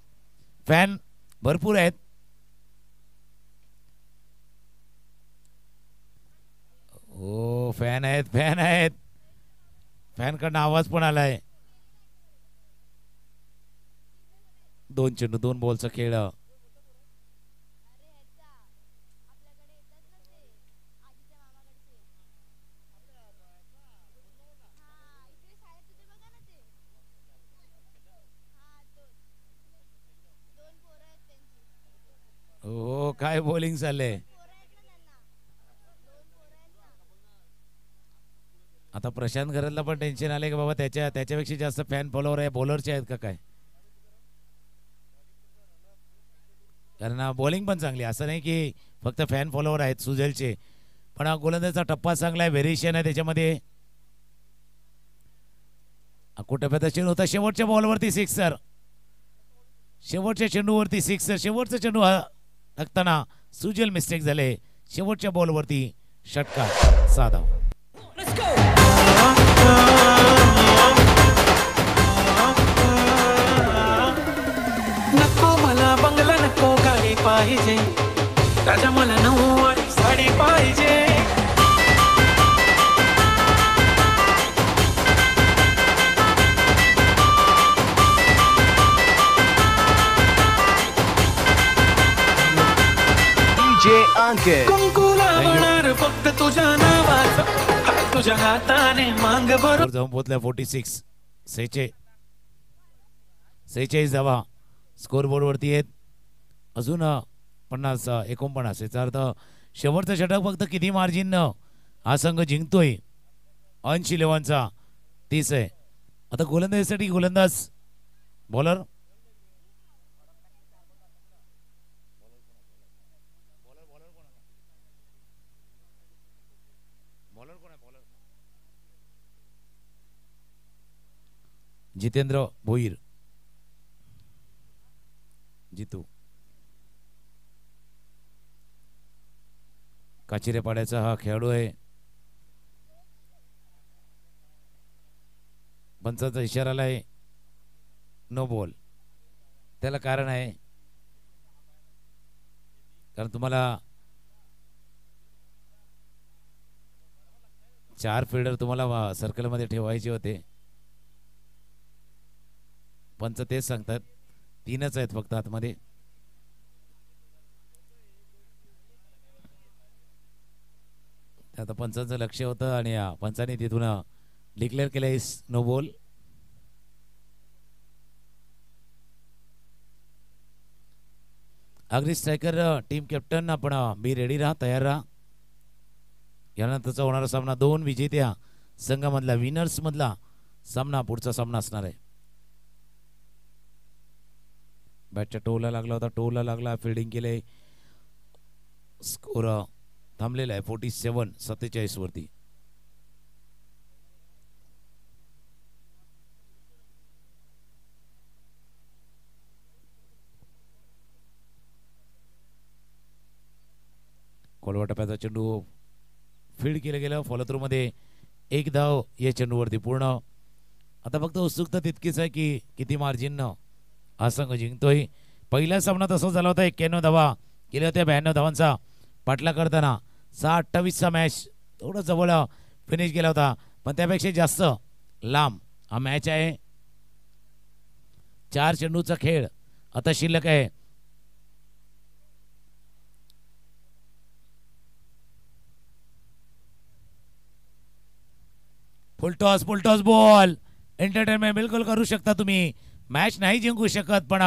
फॅन भरपूर आहेत. हो, फॅन आहेत. फॅनकडनं आवाज पण आलाय. 2 चेंडू 2 बॉलचा खेळ. हो, काय बॉलिंग चाललंय. आता प्रशांत घरातला पण टेन्शन आले की बाबा त्याच्यापेक्षा जास्त फॅन फॉलोवर आहे, बॉलरचे आहेत का काय. कारण बॉलिंग पण चांगली, असं नाही की फक्त फॅन फॉलोवर आहेत सुजलचे, पण गोलंदाजाचा टप्पा चांगला आहे, व्हेरिएशन आहे त्याच्यामध्ये. टप्प्यात चेंडू होता, शेवटच्या बॉलवरती सिक्सर. शेवटच्या चेंडूवरती सिक्सर. शेवटचा चेंडू टाकताना सुजल मिस्टेक झाले. शेवटच्या बॉलवरती षटकार. 6 धावा. नको मला बंगला, नको गाडी पाहिजे, राजा मला नऊवारी साडी पाहिजे. कुंकू लावणार फक्त तुझ्या नावाचं, तुझ्या हाताने मांग भरून. जाऊन पोहोचल्या 46. 46 धावा स्कोर बोर्ड वरती आहेत. अजून 50 49 याचा अर्थ शेवटचं षटक फक्त किती मार्जिननं हा संघ जिंकतोय. अंश 11चा 30 आहे. आता गोलंदाजीसाठी गोलंदाज बॉलर जितेंद्र भोईर. जितू काचिरेपाड्याचा हा खेळाडू आहे. पंचाचा इशारा आलाय नो बॉल. त्याला कारण आहे कारण तुम्हाला 4 फिल्डर तुम्हाला सर्कलमध्ये ठेवायचे होते. पंच तेच सांगतात 3च आहेत फक्त आतमध्ये. आता पंचांचं लक्ष होतं आणि पंचाने तिथून डिक्लेअर केलंय no ball. Agree striker team captain आपण बी रेडी राहा, तयार राहा. यानंतरचा होणारा सामना 2 विजेत्या संघामधला विनर्स मधला सामना पुढचा सामना असणार आहे. बॅटच्या टोला लागला होता, टोला लागला, फिल्डिंग केले, स्कोर थांबलेला आहे 47-47 वरती. कोलवा टप्प्याचा चेंडू फील्ड केलं गेलं, फॉलो थ्रू मध्ये 1 धाव या चेंडूवरती पूर्ण. आता फक्त उत्सुकता तितकीच आहे की किती मार्जिननं हा संघ जिंकतोय. पहिला सामना तसा झाला होता, 91 धावा केल्या होत्या 92 धावांचा पाठला करताना. 6-28चा मॅच थोडं जवळ फिनिश गेला होता, पण त्यापेक्षा जास्त लांब हा मॅच आहे. 4 चेंडूचा खेळ आता शिल्लक आहे. Full toss ball. एंटरटेनमेंट बिलकुल करू शकता तुम्ही. मॅच नाही जिंकू शकत पण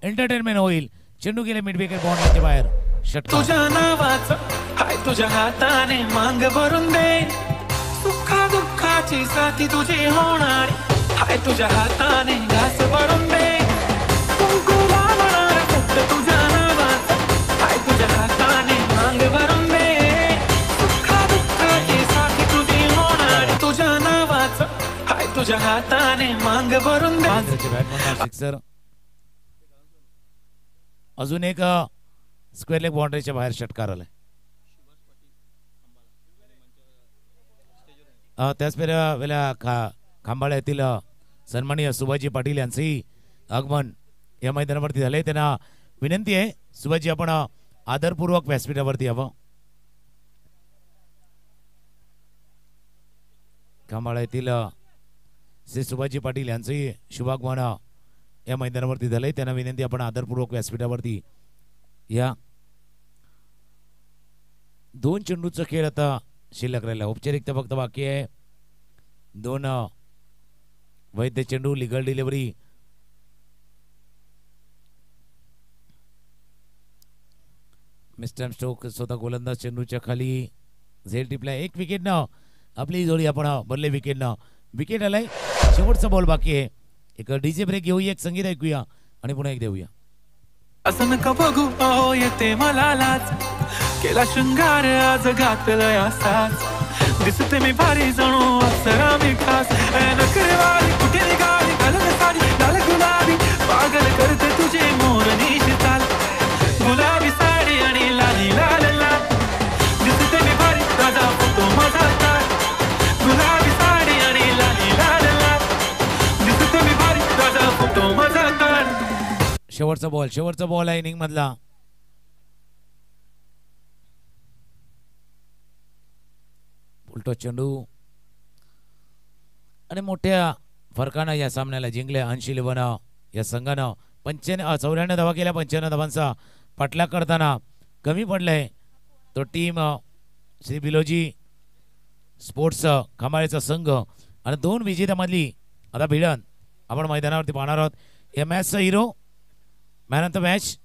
एंटरटेनमेंट होईल. चेंडू गेले मिड विकेट बाउंड्रीच्या बाहेर. षटकार. तुझ्या नावाचं हाय तुझ्या हाताने मांग भरून दे, सुखा दुःखाची साथी तुझी होणार हाय तुझ्या हाताने घास भरून दे. कुंकू लावणार फक्त तुझ्या नावाचं हाय तुझ्या हाताने मांग भरून दे, सुखा दुःखाची साथी तुझी होणार तुझ्या नावाचं हाय तुझ्या हाताने मांग भरून दे. सिक्सर. अजून एक स्क्वेअर लेग बाउंड्रीच्या बाहेर षटकार आलाय. त्याच वेळेला खांबाळा येथील सन्माननीय सुभाजी पाटील यांचंही आगमन या मैदानावरती झालंय. त्यांना विनंती आहे सुभाजी आपण आदरपूर्वक व्यासपीठावरती यावं. खांबाळा येथील श्री सुभाजी पाटील यांचंही शुभागमन या मैदानावरती झालंय. त्यांना विनंती आपण आदरपूर्वक व्यासपीठावरती या. 2 चेंडूचा खेळ आता शिल्लक राहिला. औपचारिकता फक्त बाकी आहे. 2 वैद्य चेंडू, लिगल डिलिव्हरी. मिस्टर स्टोक स्वतः गोलंदाज, चेंडूच्या खाली झेल टिपला. 1 विकेटनं आपली जोडी आपण बदले विकेटनं. विकेट आलाय. शेवटचा बॉल बाकी आहे. एक डीजे ब्रेक घेऊया, एक संगीत ऐकूया आणि पुन्हा एक देऊया. असं नका बघू अहो येते मला लाज, केला शृंगार आज घातलाय असाच, दिसते मी भारी जणू अप्सरा मी खास. नखरेवाली कुठे निघाली घालत साडी लाल गुलाबी, पागल करते तुझे मोरनीची चाल, गुलाबी साडी आणि लाली लाल लाल, दिसते मी भारी राजा फोटो माझा काढ, गुलाबी साडी आणि लाली लाल लाल, दिसते मी भारी राजा फोटो माझा काढ. शेवटचा बॉल आहे इनिंग मधला. उलटो चेंडू आणि मोठ्या फरकानं या सामन्याला जिंकले. 80-11 या संघानं 94 धावा केल्या. 95 धावांचा पाठलाग करताना कमी पडलाय तो टीम श्री बिलोजी स्पोर्ट्स खमाळेचा संघ. आणि 2 विजेत्यामधली आता भिडण आपण मैदानावरती पाहणार आहोत. या मॅचचा hero, man of the match